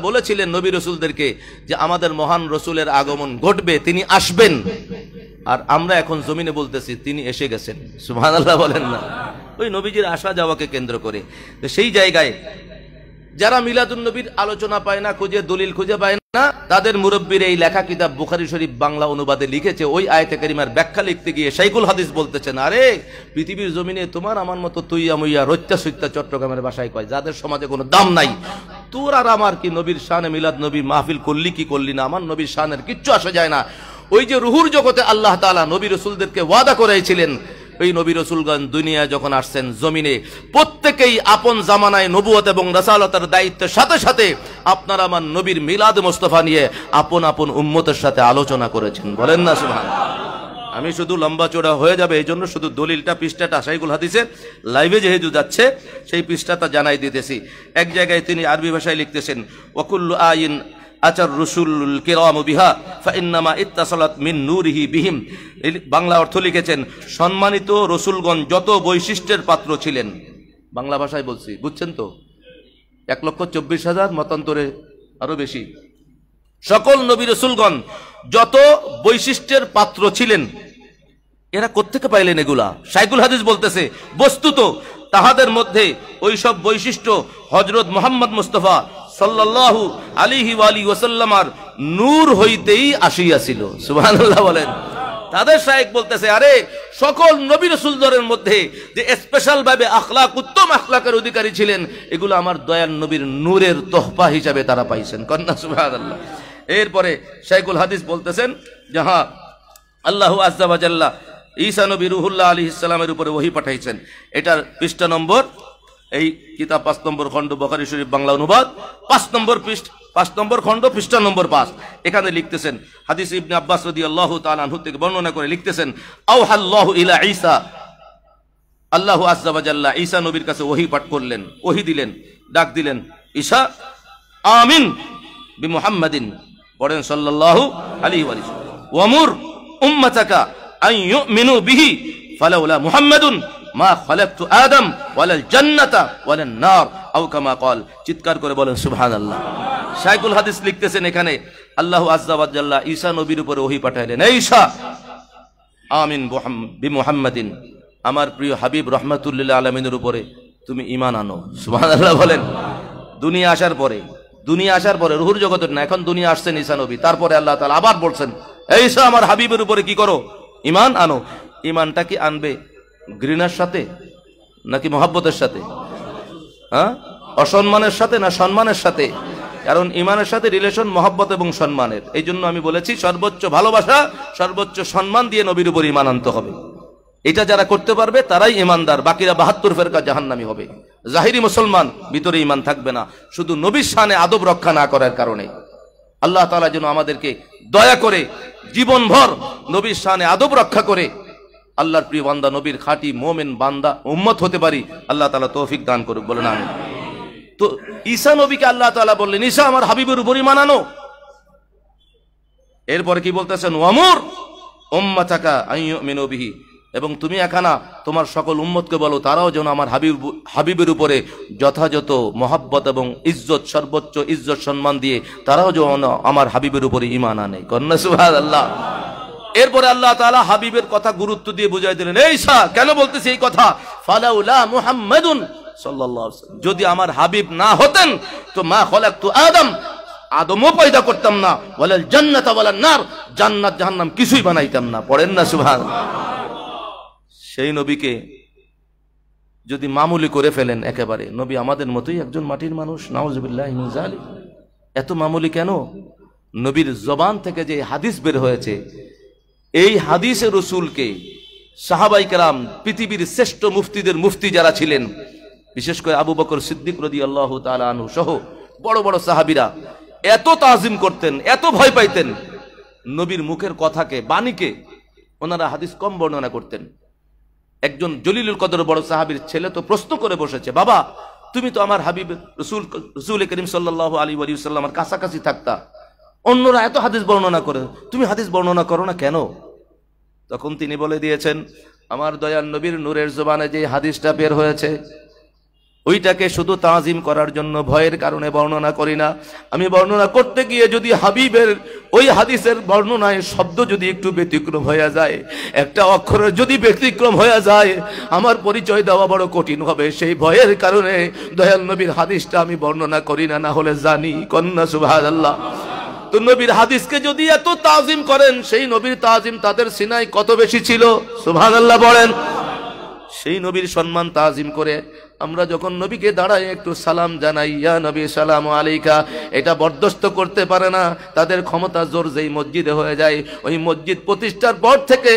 বলেছিলেন নবী রসুলদেরকে যে আমাদের মহান রসুলের আগমন ঘটবে, তিনি আসবেন, আর আমরা এখন জমিনে বলতেছি তিনি এসে গেছেন। সুবহানাল্লাহ বলেন না? ওই নবীজির আসা যাওয়াকে কেন্দ্র করে। তো সেই জায়গায় যারা মিলাদুন নবীর আলোচনা পায় না, খুঁজে দলিল খুঁজে পায় না, তাদের মুরব্বীর এই লেখা কিতাব বুখারী শরীফ বাংলা অনুবাদে লিখেছে, ওই আয়াতে কারিমার ব্যাখ্যা লিখতে গিয়ে শাইখুল হাদিস বলতেছেন, আরে পৃথিবীর জমিনে তোমার আমার মতো তুইয়া মুইয়া রত্যা সত্যা চট্টগ্রামের ভাষায় কয়, যাদের সমাজে কোনো দাম নাই, তোর আর আমার কি নবীর শানে মিলাদ নবীর মাহফিল করলি কি করলি না, আমার নবীর শানের কিচ্ছু আসে যায় না। ওই যে রুহুর জগতে আল্লাহ তাআলা নবী রাসূলদেরকে ওয়াদা করেছিলেন, ওই নবী রাসূলগণ দুনিয়া যখন আসছেন জমিনে, প্রত্যেকেই আপন জামানায় নবুয়ত এবং রাসালাতের দায়িত্বের সাথে সাথে আপনার আমার নবীর মিলাদ মুস্তাফা নিয়ে আপন আপন উম্মতের সাথে আলোচনা করেছেন। বলেন না সুবহানাল্লাহ? আমি শুধু লম্বা চড়া হয়ে যাবে এই জন্য শুধু দলিলটা পৃষ্ঠাটা শাইখুল হাদিসের লাইভে যেহেতু যাচ্ছে সেই পৃষ্ঠাটা জানাই দিতেছি। এক জায়গায় তিনি আরবি ভাষায় লিখতেছেন, ওয়াকুল্লু আইন আচার রসুল কিরাম বিহা ফাইন্নামা ইত্তাসালাত মিন নূরিহি বিহিম। বাংলা অর্থ লিখেছেন, সম্মানিত রসুলগণ যত বৈশিষ্ট্যের পাত্র ছিলেন, বাংলা ভাষায় বলছি, বুঝছেন তো? 1,24,000 মতান্তরে আরো বেশি। সকল নবী রসুলগণ যত বৈশিষ্ট্যের পাত্র ছিলেন, এরা কোত্থেকে পাইলেন এগুলা? শাইখুল হাদিস বলতেছে, বস্তুত তাহাদের মধ্যে ওই সব বৈশিষ্ট্য হযরত মুহাম্মদ মুস্তাফা সাল্লাল্লাহু আলাইহি ওয়া আলিহি ওয়াসাল্লামার নূর হইতেই আসিয়াছিল। সুবহানাল্লাহ বলেন। তাদের শায়েখ বলতেছে, আরে সকল নবী রাসূলদের মধ্যে যে স্পেশাল ভাবে আখলাক, উত্তম আখলাকের অধিকারী ছিলেন, এগুলো আমার দয়াল নবীর নূরের তোহফা হিসাবে তারা পাইছেন। কন্যা সুবহানাল্লাহ। এরপরে শাইখুল হাদিস বলতেছেন, যাহা আল্লাহু আযজা ওয়া জাল্লা ঈসা নবী রুহুল্লাহ আলাইহিস সালামের উপরে ওহী পাঠাইছেন, এটার পৃষ্ঠা নম্বর, এই কিতাব 5 নম্বর খণ্ড বুখারী শরীফ বাংলা অনুবাদ 5 নম্বর খণ্ড পৃষ্ঠা নম্বর 5। এখানে লিখতেছেন, হাদিস ইবনে আব্বাস রাদিয়াল্লাহু তাআলা আনহু থেকে বর্ণনা করে লিখতেছেন, আওহাল্লাহু ইলা ঈসা, আল্লাহু আযজা ওয়া জাল্লা ঈসা নবীর কাছে ওহী পাঠ করলেন, ওহী দিলেন, ডাক দিলেন, ঈসা আমিন বিমুহাম্মাদিন, পড়েন সাল্লাল্লাহু আলাইহি ওয়া সাল্লাম, ওয়ামুর উম্মাতাকা আন ইউমিনু বিহি ফালাউলা মুহাম্মাদুন মা খালাকতু আদম ওয়ালাল জান্নাতা ওয়ালান নার আও কামা ক্বাল। চিৎকার করে বলেন সুবহানাল্লাহ। শাইখুল হাদিস লিখতেছেন, এখানে আল্লাহু আযজা ওয়া জাল্লা ঈসা নবীর উপরে ওহী পাঠাইলেন, এই ঈসা আমিন বিমুহাম্মাদিন, আমার প্রিয় হাবিব রাহমাতুল লিল আলামিনের উপরে তুমি ঈমান আনো। সুবহানাল্লাহ বলেন। দুনিয়া আসার পরে রুহুর জগতের না, এখন দুনিয়া আসছেন ঈসা নবী, তারপরে আল্লাহ তাআলা আবার বলছেন, এই ঈসা আমার হাবিবের উপরে কি করো? ঈমান আনো। ঈমানটা কি আনবে ঘৃণার সাথে নাকি মহব্বতের সাথে? হ্যাঁ, অসম্মানের সাথে না সম্মানের সাথে? কারণ ঈমানের সাথে রিলেশন মহব্বত এবং সম্মানের। এই জন্য আমি বলেছি সর্বোচ্চ ভালোবাসা, সর্বোচ্চ সম্মান দিয়ে নবীর উপর ঈমান আনতে হবে। এটা যারা করতে পারবে তারাই ঈমানদার, বাকিরা 72 ফেরকা জাহান্নামী হবে। জাহিরি মুসলমান, ভিতরে ঈমান থাকবে না, শুধু নবীর শানে আদব রক্ষা না করার কারণে। আল্লাহ তাআলা যেন আমাদেরকে দয়া করে জীবনভর নবীর শানে আদব রক্ষা করে আল্লাহর প্রিয় বান্দা, নবীর খাঁটি মুমিন বান্দা উম্মত হতে পারি। আল্লাহ তাআলা তৌফিক দান করুক, বলেন আমিন। তো ঈসা নবীকে আল্লাহ তাআলা বললেন, ঈসা আমার হাবিবের উপর ঈমান আনো। এরপরে কি বলতেছেন, ওয়ামুর উম্মাতাকা আন ইউমিনু বিহি, এবং তুমি একানা তোমার সকল উম্মতকে বলো তারাও যেন আমার হাবিবের উপরে যথাযথ মহব্বত এবং ইজ্জত, সর্বোচ্চ ইজ্জত সম্মান দিয়ে তারাও যেন আমার হাবিবের উপরে ঈমান আনে। কন্যা সুবহানাল্লাহ। এরপরে আল্লাহ তাআলা হাবিবের কথা গুরুত্ব দিয়ে বুঝাই দিলেন, এই ঈসা কেন বলতেছি এই কথা, ফালাউলা মুহাম্মাদুন সাল্লাল্লাহু আলাইহি ওয়াসাল্লাম, যদি আমার হাবিব না হতেন তো মা খালাকতু আদম, আদমও পয়দা করতাম না, ওয়ালাল জান্নাতা ওয়ালান নার, জান্নাত জাহান্নাম কিছুই বানাইতাম না। পড়েন না সুবহানাল্লাহ। সেই নবীকে যদি মামুলি করে ফেলেন একেবারে, নবী আমাদের মতোই একজন মাটির মানুষ, নাউযুবিল্লাহি মিন যালিক, এত মামুলি কেন? নবীর জবান থেকে যে হাদিস বের হয়েছে, এই হাদিসে রসুলকে সাহাবায়ে কেরাম, পৃথিবীর শ্রেষ্ঠ মুফতিদের মুফতি যারা ছিলেন, বিশেষ করে আবু বকর সিদ্দিক রাদিয়াল্লাহু তাআলা আনহু সহ বড় বড় সাহাবীরা এত তাজিম করতেন, এত ভয় পাইতেন নবীর মুখের কথাকে, বাণীকে, ওনারা হাদিস কম বর্ণনা করতেন। একজন জলিলুল কদর বড় সাহাবীর ছেলে তো প্রশ্ন করে বসেছে, বাবা তুমি তো আমার হাবিব রাসূল করিম সাল্লাল্লাহু আলাইহি ওয়া সাল্লামের কাছাকাছি থাকতা, অন্যরা এত হাদিস বর্ণনা করে, তুমি হাদিস বর্ণনা করো না কেন? তখন তিনি বলে দিয়েছেন, আমার দয়াল নবীর নূরের জবানে যে হাদিসটা বের হয়েছে, ওইটাকে শুধু তাজিম করার জন্য ভয়ের কারণে বর্ণনা করি না। আমি বর্ণনা করতে গিয়ে যদি হাবিবের ওই হাদিসের বর্ণনায় শব্দ যদি একটু ব্যতিক্রম হয়ে যায়, একটা অক্ষরের যদি ব্যতিক্রম হয়ে যায়, আমার পরিচয় দেওয়া বড় কঠিন হবে। সেই ভয়ের কারণে দয়াল নবীর হাদিসটা আমি বর্ণনা করি না, না হলে জানি কন্যা সুবহানাল্লাহ। তো নবীর হাদিসকে যদি এত তাজিম করেন, সেই নবীর তাজিম তাদের সিনায় কত বেশি ছিল, সুবহানাল্লাহ বলেন। সেই নবীর সম্মান তাজিম করে আমরা যখন নবীকে দাঁড়াই একটু সালাম জানাই, ইয়া নবী সালাম আলাইকা, এটা বরদাস্ত করতে পারে না। তাদের ক্ষমতা জোর যেই মসজিদে হয়ে যায়, ওই মসজিদ প্রতিষ্ঠার পর থেকে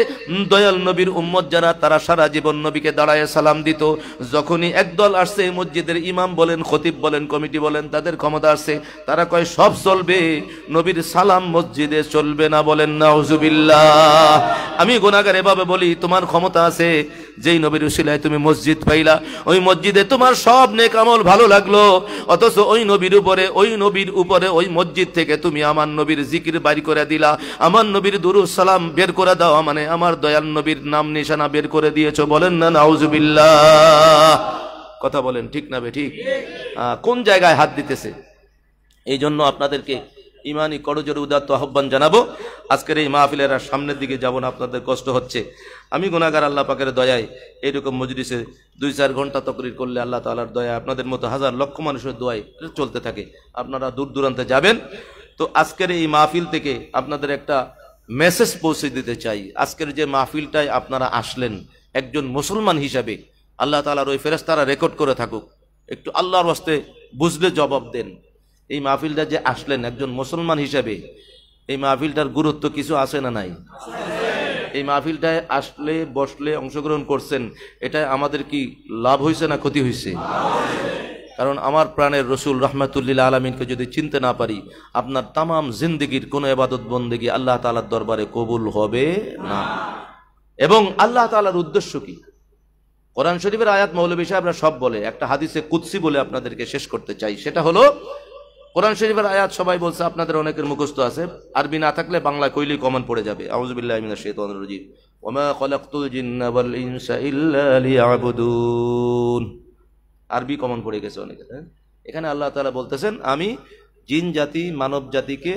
দয়াল নবীর উম্মত যারা, তারা সারা জীবন নবীকে দাঁড়ায় সালাম দিত। যখনই একদল আসছে, মসজিদের ইমাম বলেন, খতিব বলেন, কমিটি বলেন, তাদের ক্ষমতা আসছে, তারা কয় সব চলবে, নবীর সালাম মসজিদে চলবে না। বলেন নাউজুবিল্লাহ। আমি গুনাহগার এভাবে বলি, তোমার ক্ষমতা আছে, যেই নবীর উসিলায় তুমি মসজিদ পাইলা, ওই মসজিদে তোমার সব নেক আমল ভালো লাগলো, অথচ ওই নবীর উপরে ওই মসজিদ থেকে তুমি আমার নবীর জিকির বাইর করে দিলা, আমার নবীর দুরূদ সালাম বের করে দাও, মানে আমার দয়াল নবীর নাম নিশানা বের করে দিয়েছো। বলেন না নাউজুবিল্লাহ। কথা বলেন ঠিক না বেঠিক? কোন জায়গায় হাত দিতেছে? এই জন্য আপনাদেরকে ইমানি করজোরে উদাত্ত আহ্বান জানাবো। আজকের এই মাহফিলের আর সামনের দিকে যাব না, আপনাদের কষ্ট হচ্ছে। আমি গুনাহগার, আল্লাহ পাকের দয়ায় এইরকম মজলিসে 2-4 ঘন্টা তকরির করলে আল্লাহ তাআলার দয়া, আপনাদের মতো হাজার লক্ষ মানুষের দোয়ায় চলতে থাকে। আপনারা দূর দূরান্তে যাবেন। তো আজকের এই মাহফিল থেকে আপনাদের একটা মেসেজ পৌঁছে দিতে চাই। আজকের যে মাহফিলটায় আপনারা আসলেন, একজন মুসলমান হিসাবে আল্লাহ তাআলার ওই ফেরেশতারা রেকর্ড করে থাকুক, একটু আল্লাহর ওয়াস্তে বুঝলে জবাব দেন। এই মাহফিলটা যে আসলেন একজন মুসলমান হিসাবে, এই মাহফিলটার গুরুত্ব কিছু আছে না নাই? এই মাহফিলটায় আসলে, বসলে, অংশগ্রহণ করছেন, এটা আমাদের কি লাভ হয়েছে না ক্ষতি হয়েছে? কারণ আমার প্রাণের রসুল রাহমাতুল্লিল আলামিনকে যদি চিনতে না পারি, আপনার তামাম জিন্দেগির কোনো ইবাদত বন্দেগী আল্লাহ তাআলার দরবারে কবুল হবে না। এবং আল্লাহ তাআলার উদ্দেশ্য কি? কোরআন শরীফের আয়াত মৌলভী সাহেবরা সব বলে, একটা হাদিসে কুদসি বলে আপনাদেরকে শেষ করতে চাই। সেটা হলো, কোরআন শরীফের আয়াত সবাই বলছে, আপনাদের অনেকের মুখস্থ আছে, আরবি না থাকলে বাংলা কইলেই কমন পড়ে যাবে। আউযু বিল্লাহি মিনাশ শাইতানির রাজিম। ওয়া মা খালাকতুল জিন্না ওয়াল ইনসা ইল্লা লিয়াবুদুন। আরবি কমন পড়ে গেছে অনেকের। এখানে আল্লাহ তাআলা বলতেছেন, আমি জিন জাতি মানব জাতিকে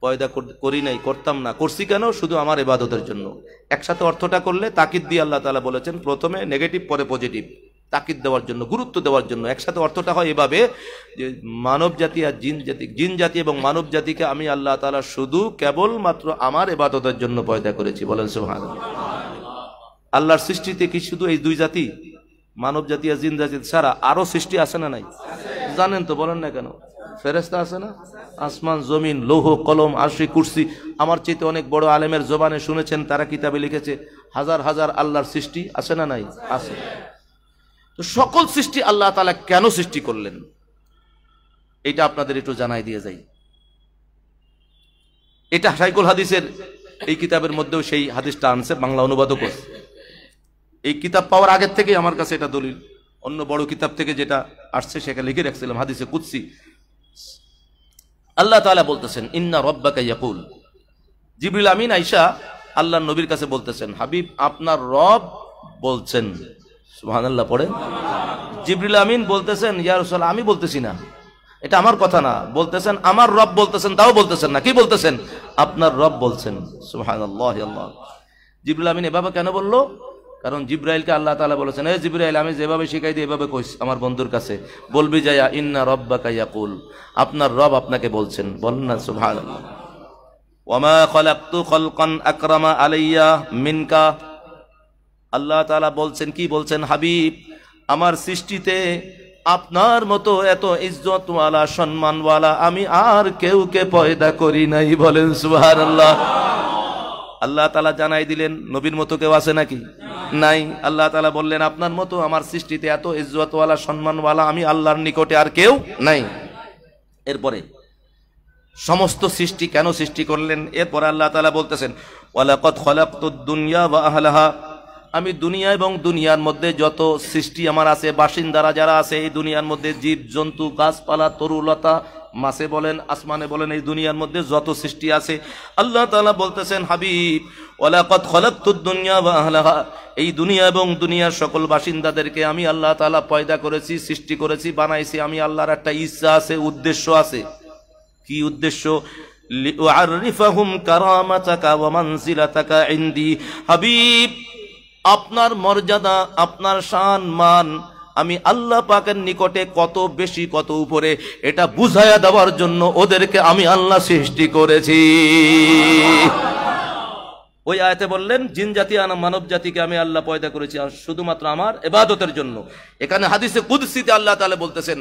পয়দা করি নাই, করতাম না, করছি কেন? শুধু আমার ইবাদতের জন্য। একসাথে অর্থটা করলে তাকিদ দিয়ে আল্লাহ তাআলা বলেছেন, প্রথমে নেগেটিভ পরে পজিটিভ, তাকিদ দেওয়ার জন্য, গুরুত্ব দেওয়ার জন্য। একসাথে অর্থটা হয় এভাবে যে মানব জাতি আর জিন জাতি এবং মানব জাতিকে আমি আল্লাহ তাআলা শুধু কেবলমাত্র আমার ইবাদতের জন্য পয়দা করেছি। বলেন সুবহানাল্লাহ। আল্লাহর সৃষ্টিতে কি শুধু এই দুই জাতি, মানব জাতি আর জিন জাতি ছাড়া আরো সৃষ্টি আছে না নাই? জানেন তো, বলেন না কেন? ফেরেশতা আছে না? আসমান জমিন, লৌহ কলম, আরশি, কুরসি। আমার চাইতে অনেক বড় আলেমের জবানে শুনেছেন, তারা কিতাবে লিখেছে, হাজার হাজার আল্লাহর সৃষ্টি আছে না নাই? আছে। তো সকল সৃষ্টি আল্লাহ তাআলা কেন সৃষ্টি করলেন, এটা আপনাদের একটু জানাই দিয়ে যাই। এটা শাইখুল হাদিসের এই কিতাবের মধ্যেও সেই হাদিসটা আনছে, বাংলা অনুবাদও করছে। এই কিতাব পাওয়ার আগের থেকেই আমার কাছে এটা দলিল। অন্য বড় কিতাব থেকে যেটা আসছে সেখানে লিখে রাখছিলাম, হাদিসে কুদসি। আল্লাহ তাআলা বলতেছেন, ইন্না রাব্বাকা ইয়াকুল। জিবরিল আমিন আয়েশা আল্লাহর নবীর কাছে বলতেছেন, হাবিব আপনার রব বলছেন। সুবহানাল্লাহ পড়েন। জিবরিল আমিন বলতেছেন, ইয়া রাসূলুল্লাহ আমি বলতেছি না, এটা আমার কথা না, বলতেছেন আমার রব বলতেছেন। তাও বলতেছেন না, কি বলতেছেন? আপনার রব বলছেন। সুবহানাল্লাহ। আল্লাহ। জিবরিল আমিন এভাবে কেন বললো? কারণ জিবরাইলকে আল্লাহ তাআলা বলেছেন, এ জিবরাইল আমি যেভাবে শিখাই দিই এভাবে কইস আমার বন্ধুর কাছে, বলবি যায়া ইন্না রাব্বাকা ইয়াকুল, আপনার রব আপনাকে বলছেন। বলেন না সুবহানাল্লাহ। ওয়া মা খালাকতু খালকান আকরামা আলাইয়া মিনকা। আল্লাহ তাআলা বলছেন, কি বলছেন? হাবিব আমার সৃষ্টিতে আপনার মতো এত ইজ্জতওয়ালা, সম্মানওয়ালা আমি আর কেউকে পয়দা করি নাই। বলেন সুবহানাল্লাহ। আল্লাহ তাআলা জানাই দিলেন, নবীর মতো কেউ আছে নাকি? নাই। আল্লাহ তাআলা বললেন, আপনার মতো আমার সৃষ্টিতে এত ইজ্জতওয়ালা, সম্মানওয়ালা আমি আল্লাহর নিকটে আর কেউ নাই। এরপরে সমস্ত সৃষ্টি কেন সৃষ্টি করলেন? এরপরে আল্লাহ তাআলা বলতেছেন, ওয়ালাকাদ খালাকতুদ দুনিয়া ওয়া আহলাহা। আমি দুনিয়া এবং দুনিয়ার মধ্যে যত সৃষ্টি আমার আছে, বাসিন্দারা যারা আছে এই দুনিয়ার মধ্যে, জীব জন্তু গাছপালা তরুলতা মাছে বলেন আসমানে বলেন, এই দুনিয়ার মধ্যে যত সৃষ্টি আছে, আল্লাহ তাআলা বলতেছেন হাবিব ওয়ালাকাদ খালাকতুদ দুনিয়া ওয়া আহলাহা, এই দুনিয়া এবং দুনিয়ার সকল বাসিন্দাদেরকে আমি আল্লাহ তাআলা পয়দা করেছি, সৃষ্টি করেছি, বানাইছি। আমি আল্লাহর একটা ইচ্ছা আছে, উদ্দেশ্য আছে। কি উদ্দেশ্য? লিউআরিফাহুম কারামাতাকা ওয়া মানজিলাতাকা ইনদি। হাবিব, আপনার মর্যাদা, আপনার শান মান আমি আল্লাহ পাকের নিকটে কত বেশি কত উপরে, এটা বুঝাইয়া দেওয়ার জন্য ওদেরকে আমি আল্লাহ সৃষ্টি করেছি। ওই আয়াতে বললেন জিন জাতি আর মানব জাতিকে আমি আল্লাহ পয়দা করেছি আর শুধুমাত্র আমার ইবাদতের জন্য। এখানে হাদিসে কুদসিতে আল্লাহ তাআলা বলতেছেন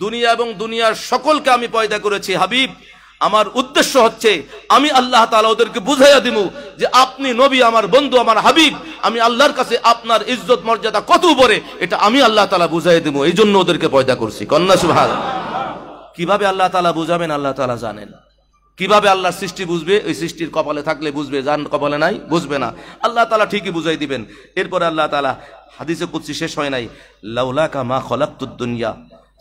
দুনিয়া এবং দুনিয়ার সকলকে আমি পয়দা করেছি হাবিব, আমার উদ্দেশ্য হচ্ছে আমি আল্লাহ তাআলা ওদেরকে বুঝাইয়া দিব যে আপনি নবী, আমার বন্ধু, আমার হাবিব, আমি আল্লাহর কাছে আপনার ইজ্জত মর্যাদা কত উপরে, এটা আমি আল্লাহ তাআলা বুঝাইয়া দিব, এই জন্য ওদেরকে পয়দা করছি। কন্যা সুবহানাল্লাহ। কিভাবে আল্লাহ তাআলা বুঝাবেন আল্লাহ তাআলা জানেন। কিভাবে আল্লাহর সৃষ্টি বুঝবে? ওই সৃষ্টির কপালে থাকলে বুঝবে, যার কপালে নাই বুঝবে না। আল্লাহ তাআলা ঠিকই বুঝাই দিবেন। এরপরে আল্লাহ তাআলা হাদিসে কুদসি শেষ হয় নাই, লাউলাকা মা খলাকতুদ দুনিয়া।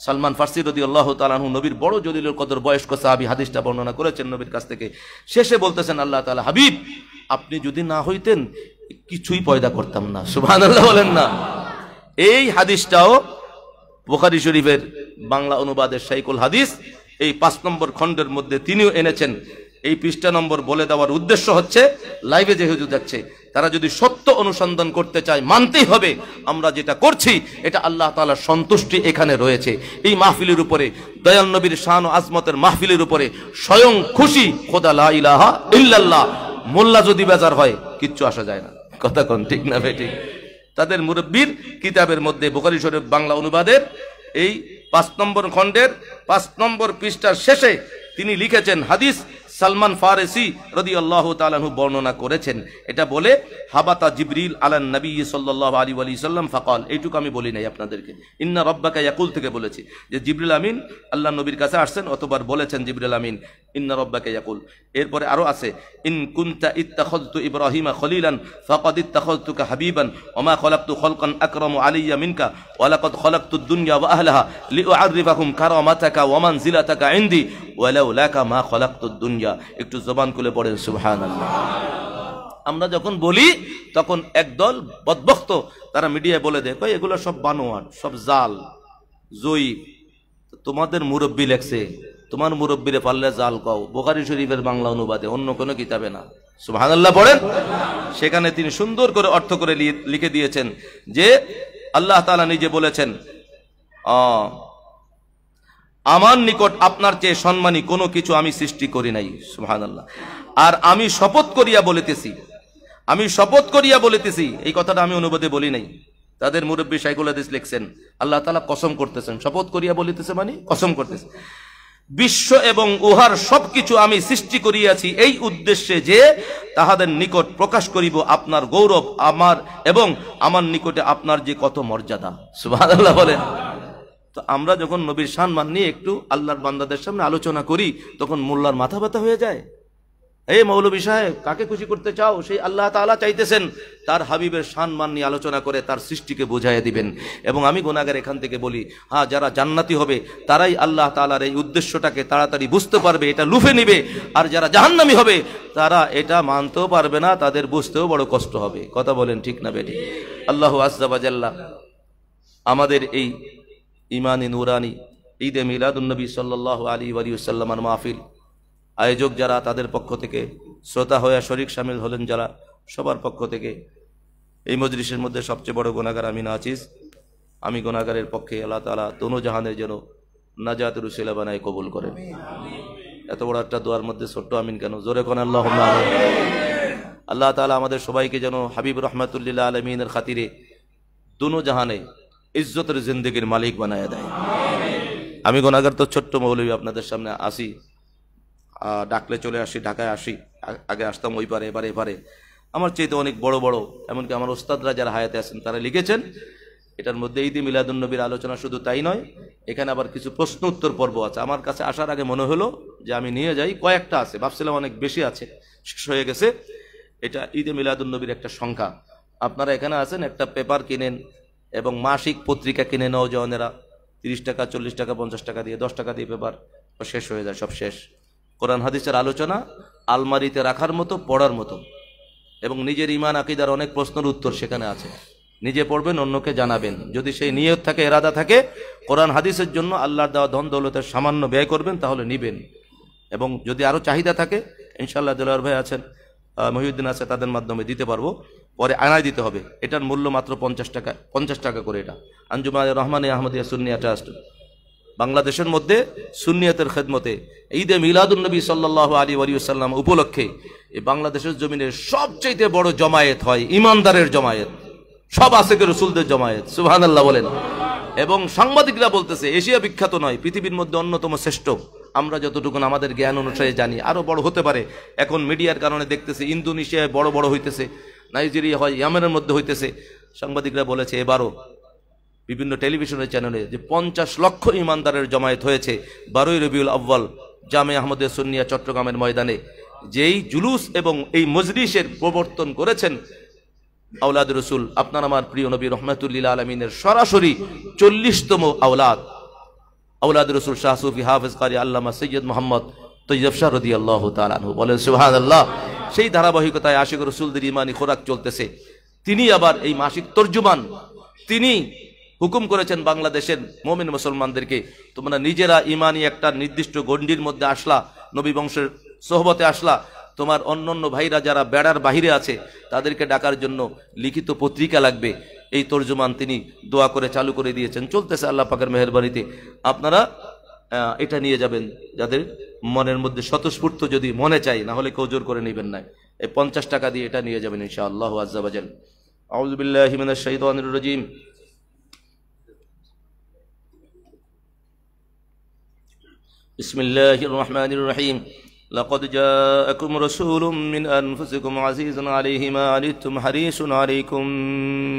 সালমান ফারসি রাদিয়াল্লাহু তাআলা আনহু নবীর বড় জলিলুল কদর বয়স্ক সাহাবী হাদিসটা বর্ণনা করেছেন নবীর কাছ থেকে। শেষে বলতেছেন আল্লাহ তাআলা হাবিব আপনি যদি না হইতেন কিছুই পয়দা করতাম না। সুবহানাল্লাহ বলেন না। এই হাদিসটাও বুখারী শরীফের বাংলা অনুবাদের শাইখুল হাদিস এই 5 নম্বর খণ্ডের মধ্যে তিনিও এনেছেন। এই পৃষ্ঠা নম্বর বলে দেওয়ার উদ্দেশ্য হচ্ছে লাইভে যে হুজুর যাচ্ছে তারা যদি সত্য অনুসন্ধান করতে চায় মানতেই হবে আমরা যেটা করছি এটা আল্লাহ তাআলার সন্তুষ্টি এখানে রয়েছে। এই মাহফিলের উপরে, দয়াল নবীর শান ও আজমতের মাহফিলের উপরে স্বয়ং খুশি খোদা লা ইলাহা ইল্লাল্লাহ। মোল্লা যদি বেজার হয় কিচ্ছু আসা যায় না। কথা কোন ঠিক না বে ঠিক? তাদের মুরব্বির কিতাবের মধ্যে বুখারী শরীফ বাংলা অনুবাদের এই 5 নম্বর খণ্ডের 5 নম্বর পৃষ্ঠার শেষে তিনি লিখেছেন হাদিস সালমান ফারসি রাদিয়াল্লাহু তাআলা আনহু বর্ণনা করেছেন। এটা বলে হাবাতা জিবরিল আলান নবী সাল্লাল্লাহু আলাইহি ওয়া সাল্লাম ফাকাল, এইটুকু আমি বলি নাই আপনাদেরকে, ইন্না রাব্বাকা ইয়াকুল থেকে বলেছি যে জিবরিল আমিন আল্লাহ নবীর কাছে আসছেন, অতবার বলেছেন জিবরিল আমিন ইন্না রাব্বাকা ইয়াকুল। এরপরে আরো আছে ইন কুনতা ইত্তাখাযতু ইব্রাহিমা খলিলান ফাকাদ ইত্তাখাযতুকা হাবিবান ওয়া মা খলাকতু খালকান আকরামু আলাইয়া মিনকা ওয়া লাকাদ খালাকতুদ দুনিয়া ওয়া আহলাহা লিউআরিফাহুম কারামাতাকা ওয়া মানজিলাতাকা ইনদি ওয়া লাউলাকা মা খালাকতুদ দুনিয়া। একটু জবান খুলে পড়েন সুবহানাল্লাহ। আমরা যখন বলি তখন একদল বদবক্ত তারা মিডিয়ায় বলে দেয় কই এগুলো সব বানোয়াট, সব জাল জয়ীব। তোমাদের মুরব্বী লেখছে, তোমার মুরব্বীরে পারলে জাল কও। বুখারী শরীফের বাংলা অনুবাদে, অন্য কোনো কিতাবে না। সুবহানাল্লাহ পড়েন। সেখানে তিনি সুন্দর করে অর্থ করে লিখে দিয়েছেন যে আল্লাহ তাআলা নিজে বলেছেন আমার নিকট আপনার চেয়ে সম্মানী কোনো কিছু আমি সৃষ্টি করি নাই। সুবহানাল্লাহ। আর আমি শপথ করিয়া বলিতেছি, আমি শপথ করিয়া বলিতেছি, এই কথাটা আমি অনুবাদে বলি নাই। তাদের মুরব্বী শাইখুল হাদিস লিখছেন আল্লাহ তাআলা কসম করতেছেন, শপথ করিয়া বলিতেছে মানে কসম করতেছে, বিশ্ব এবং উহার সবকিছু আমি সৃষ্টি করিয়াছি এই উদ্দেশ্যে যে তাহাদের নিকট প্রকাশ করিব আপনার গৌরব, আমার এবং আমার নিকটে আপনার যে কত মর্যাদা। সুবহানাল্লাহ বলেন। তো আমরা যখন নবীর সম্মান নিয়ে একটু আল্লাহর বান্দাদের সামনে আলোচনা করি তখন মোল্লার মাথা ব্যথা হয়ে যায়। এই মৌলভী সাহেব কাকে খুশি করতে চাও? সেই আল্লাহ তাআলা চাইতেছেন তার হাবিবের সম্মান নিয়ে আলোচনা করে তার সৃষ্টিকে বুঝাইয়া দিবেন। এবং আমি গুনাহগার এখান থেকে বলি, হ্যাঁ যারা জান্নাতি হবে তারাই আল্লাহ তাআলার এই উদ্দেশ্যটাকে তাড়াতাড়ি বুঝতে পারবে, এটা লুফে নিবে। আর যারা জাহান্নামী হবে তারা এটা মানতেও পারবে না, তাদের বুঝতেও বড় কষ্ট হবে। কথা বলেন ঠিক না বেটি? আল্লাহু আযজা ওয়া জাল্লা আমাদের এই ইমানি নুরানি ঈদে মিলাদুন্নবী সাল্লাল্লাহু আলাইহি ওয়া সাল্লামের মাহফিল আয়োজক যারা, তাদের পক্ষ থেকে, শ্রোতা হয়ে শরীক শামিল হলেন যারা, সবার পক্ষ থেকে এই মজলিসের মধ্যে সবচেয়ে বড় গুনাহগার আমি নাচিস। আমি গুনাহগারের পক্ষে আল্লাহ তাআলা দোনো জাহানের যেন নাজাতের উসিলা বানায় কবুল করেন। এত বড় একটা দোয়ার মধ্যে ছোট্ট আমিন কেন? জোরে কোন আল্লাহুম্মা আমিন। আল্লাহ তাআলা আমাদের সবাইকে যেন হাবিব রাহমাতুল লিল আলামিনের খাতিরে দোনো জাহানে ইজ্জতের জিন্দেগির মালিক বানায় দেয়। আমি গুনাহগার তো ছোট্ট মৌলভী, আপনাদের সামনে আসি, ডাকলে চলে আসি, ঢাকায় আসি, আগে আসতাম ওই পারে, এবারে এবারে। আমার চেয়ে তো অনেক বড় বড়, এমনকি আমার ওস্তাদরা যারা হায়াতে আছেন তারা লিখেছেন। এটার মধ্যে ঈদে মিলাদুন্নবীর আলোচনা শুধু তাই নয়, এখানে আবার কিছু প্রশ্ন উত্তর পর্ব আছে। আমার কাছে আসার আগে মনে হলো যে আমি নিয়ে যাই, কয়েকটা আছে, ভাবছিলাম অনেক বেশি আছে, শেষ হয়ে গেছে। এটা ঈদে মিলাদুন্নবীর একটা সংখ্যা। আপনারা এখানে আছেন, একটা পেপার কিনেন এবং মাসিক পত্রিকা কিনে নওজওয়ানেরা 30 টাকা 40 টাকা 50 টাকা দিয়ে 10 টাকা দিয়ে পেপার শেষ হয়ে যায়, সব শেষ। কোরআন হাদিসের আলোচনা আলমারিতে রাখার মতো, পড়ার মতো, এবং নিজের ইমান আকীদার অনেক প্রশ্নের উত্তর সেখানে আছে। নিজে পড়বেন, অন্যকে জানাবেন। যদি সেই নিয়ত থাকে, ইরাদা থাকে, কোরআন হাদিসের জন্য আল্লাহর দেওয়া ধন দৌলতের সামান্য ব্যয় করবেন, তাহলে নিবেন। এবং যদি আরো চাহিদা থাকে, ইনশাআল্লাহ দেলোয়ার ভাই আছেন, মহিউদ্দিন আছে, তাদের মাধ্যমে দিতে পারবো। পরে আনায় দিতে হবে। এটার মূল্য মাত্র 50 টাকা করে। এটা আঞ্জুমান রহমানে আহমদিয়া সুন্নিয়া ট্রাস্ট বাংলাদেশের মধ্যে সুন্নিয়াতের খেদমতে ঈদে মিলাদুন নবী সাল্লাল্লাহু আলাইহি ওয়া সাল্লাম উপলক্ষে এই বাংলাদেশের জমিনের সবচেয়ে বড় জমায়েত হয়, ইমানদারের জমায়েত, সব আশিকে রাসূলদের জমায়েত। সুবহানাল্লাহ বলেন। এবং সাংবাদিকরা বলতেছে এশিয়া বিখ্যাত নয়, পৃথিবীর মধ্যে অন্যতম শ্রেষ্ঠ। আমরা যতটুকু আমাদের জ্ঞান অনুসারে জানি, আরো বড় হতে পারে। এখন মিডিয়ার কারণে দেখতেছে ইন্দোনেশিয়ায় বড় বড় হইতেছে, নাইজেরিয়া হয়, ইয়ামেনের মধ্যে হইতেছে। সাংবাদিকরা বলেছে এবারও বিভিন্ন টেলিভিশনের চ্যানেলে যে 50 লক্ষ ইমানদারের জমায়েত হয়েছে 12ই রবিউল আউয়াল জামে আহমদিয়া সুন্নিয়া চট্টগ্রামের ময়দানে। যেই জুলুস এবং এই মজলিসের প্রবর্তন করেছেন আওলাদ রসুল, আপনার আমার প্রিয় নবী রহমাতুল্লিল আলমিনের সরাসরি 40তম আওলাদ রসুল শাহ সুফি হাফেজ কারি আল্লামা সৈয়দ মোহাম্মদ তৈয়ব শাহ রাদিয়াল্লাহু তাআলা আনহু, বলেন সুবহানাল্লাহ। সেই ধারাবাহিকতায় আশিক রসুলদের ইমানি খোরাক চলতেছে। তিনি আবার এই মাসিক তর্জুমান, তিনি হুকুম করেছেন বাংলাদেশের মুমিন মুসলমানদেরকে, তোমরা নিজেরা ইমানি একটা নির্দিষ্ট গণ্ডির মধ্যে আসলা, নবী বংশের সোহবতে আসলা, তোমার অন্যান্য ভাইরা যারা বেড়ার বাহিরে আছে তাদেরকে ডাকার জন্য লিখিত পত্রিকা লাগবে। এই তর্জমান তিনি দোয়া করে চালু করে দিয়েছেন, চলতেছে আল্লাহ পাকের মেহেরবানিতে। আপনারা এটা নিয়ে যাবেন, যাদের মনের মধ্যে স্বতঃস্ফূর্ত যদি মনে চাই, না হলে কেউ জোর করে নেবেন না। এই 50 টাকা দিয়ে এটা নিয়ে যাবেন ইনশাআল্লাহ আজ্জা ওয়া জাল। আউযু বিল্লাহি মিনাশ শাইতানির রাজীম। বিসমিল্লাহির রহমানির রহিম। لقد جاءكم رسول من أنفسكم عزيز عليه ما عنتم حريص عليكم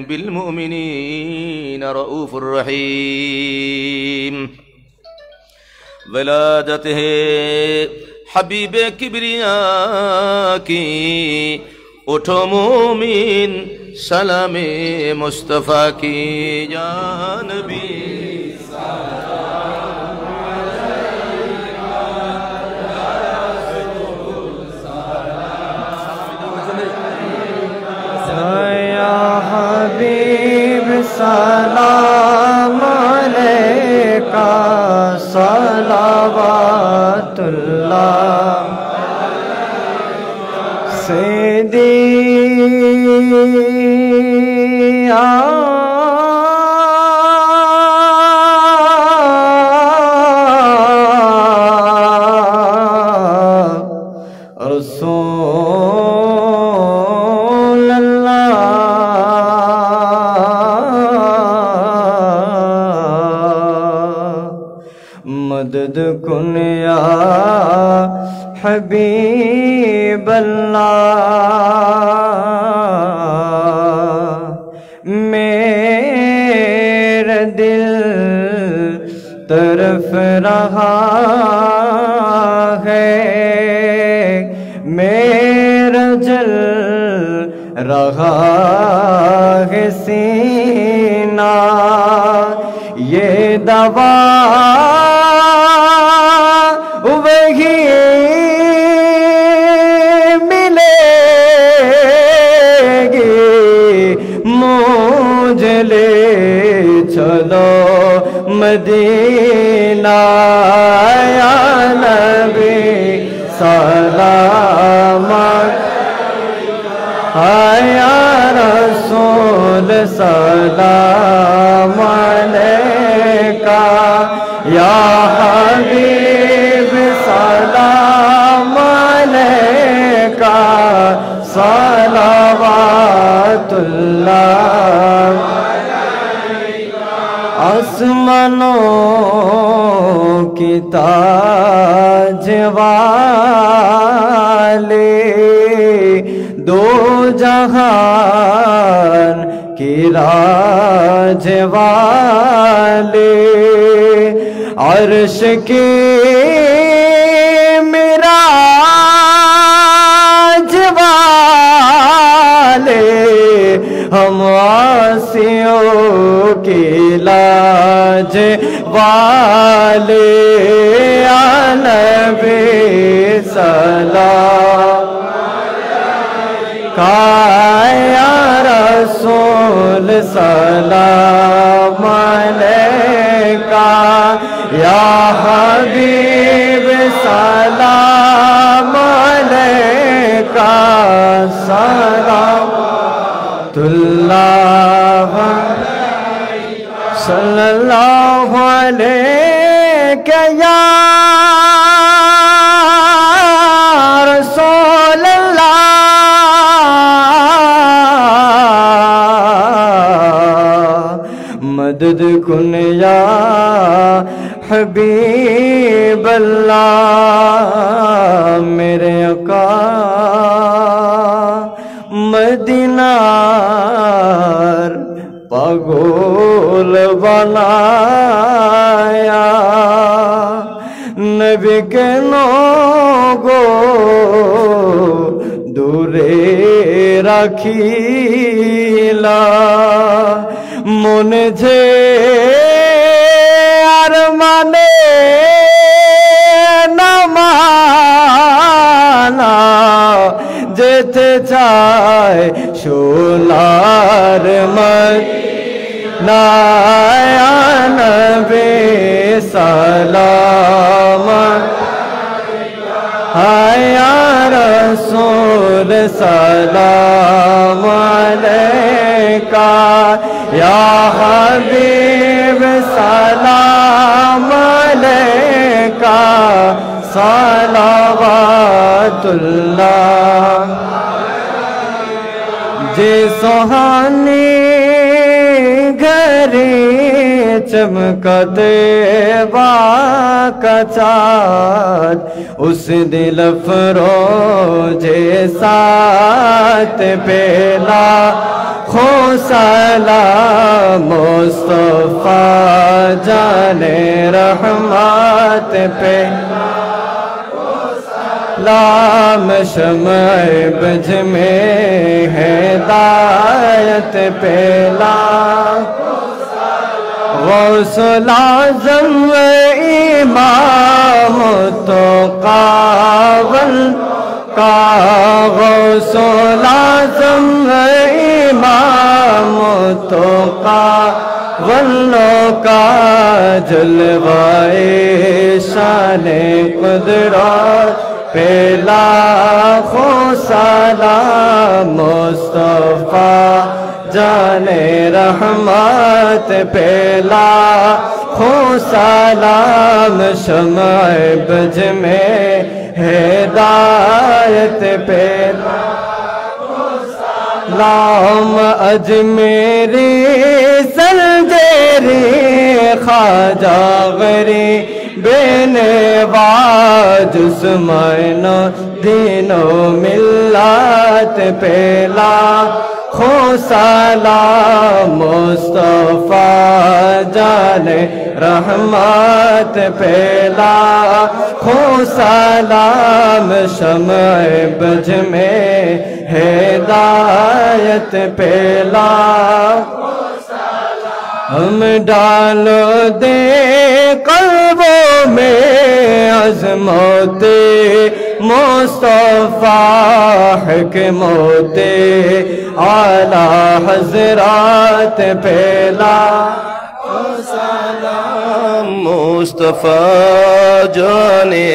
بالمؤمنين رؤوف رحيم ولادته حبیب کبریا کی اٹھو مومن سلام مصطفیٰ کی جانبی سلام علیکہ صلوات اللہ سیدی رسول اللہ مدد کن یا حبیب اللہ میرا دل طرف رہا ہے میرا جل رہا ہے سینہ یہ دوا وہی ملے گی مجھے لے چلو مدینہ یا نبی سلام یا رسول سلام علیکہ یا حبیب سلام علیکہ صلوات اللہ آسمانوں کی تاج والے دو جہان کی راج والے عرش کی معراج والے सलाम अलैका या हबीब सलाम अलैका सलावतुल्लाह सल्लल्लाहु अलैका या रसूल मदद कुन या हबीब अल्लाह मेरे आका मदीनार पागल बनाया नबी के गो दूरे राखिला मन जे আর মানে না মানা যেতে চায় সোনার মদিনা নবী সালাম আয়া রাসূল সালাম আলাইকা या हबीब सलाम अलैका सलावतुल्लाह जे सुहानी घरे चमकते का चाँद उस दिल फरोजे साथ पेला खो सलाम मुस्तफा जाने रहमत पे लाम शमए बज में हिदायत पेला गौसुल आज़म इमाम तो कावल का गौसुल आज़म इमाम तो कावलों का जलवाए शाने कुदरत पे लाखों सलाम मुस्तफा जाने रहमत पे लाखों सलाम शमए बज में हिदायत पे लाम अजमेरी सलदेरी ख्वाजा गरी बेनवाज उस्मानो दीनो मिल्लत पेला खो सलाम मुस्तफा जाने रहमत पेला खो सलाम शमए बज में हिदायत पेला हम डालो दे कल्बों में अज़मते मुस्तफा हिकमते आला हज़रात पेला सलाम मुस्तफा जाने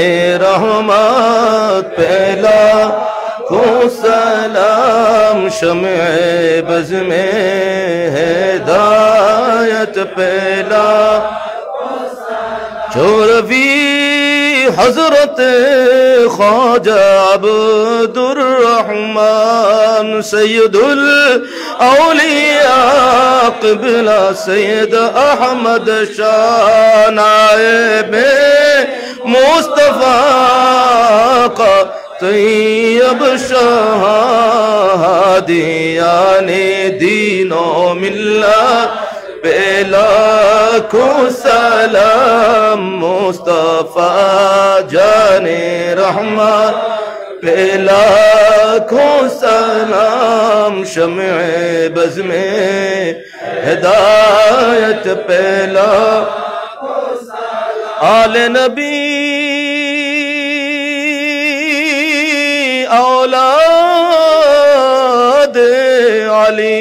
रहमत पेला को सलाम शमए बज़ में हिदायत पेला चौरवी हज़रत ख्वाजा अब्दुर रहमान सैयदुल औलिया क़िबला सैयद अहमद शाह नाएब मुस्तफा का तैयब शहादियाने दीनो मिल्लत पेला को सलाम मुस्तफा जाने रहमत पेला को सलाम शमए बज़ में हिदायत पेला आले नबी औलाद अली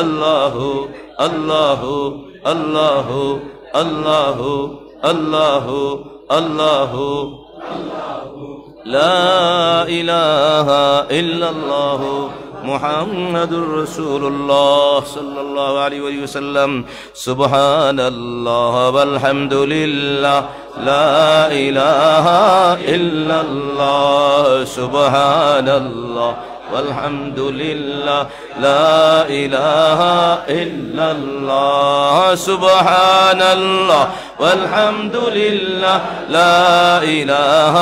আল্লাহু আল্লাহু আল্লাহু আল্লাহু আল্লাহু আল্লাহু লা ইলাহা ইল্লাল্লাহু মুহাম্মাদুর রাসূলুল্লাহ সাল্লাল্লাহু আলাইহি ওয়াসাল্লাম সুবহানাল্লাহ ওয়াল হামদুলিল্লাহ লা ইলাহা ইল্লাল্লাহ সুবহানাল্লাহ والحمد لله لا إله إلا الله سبحان الله والحمد لله لا إله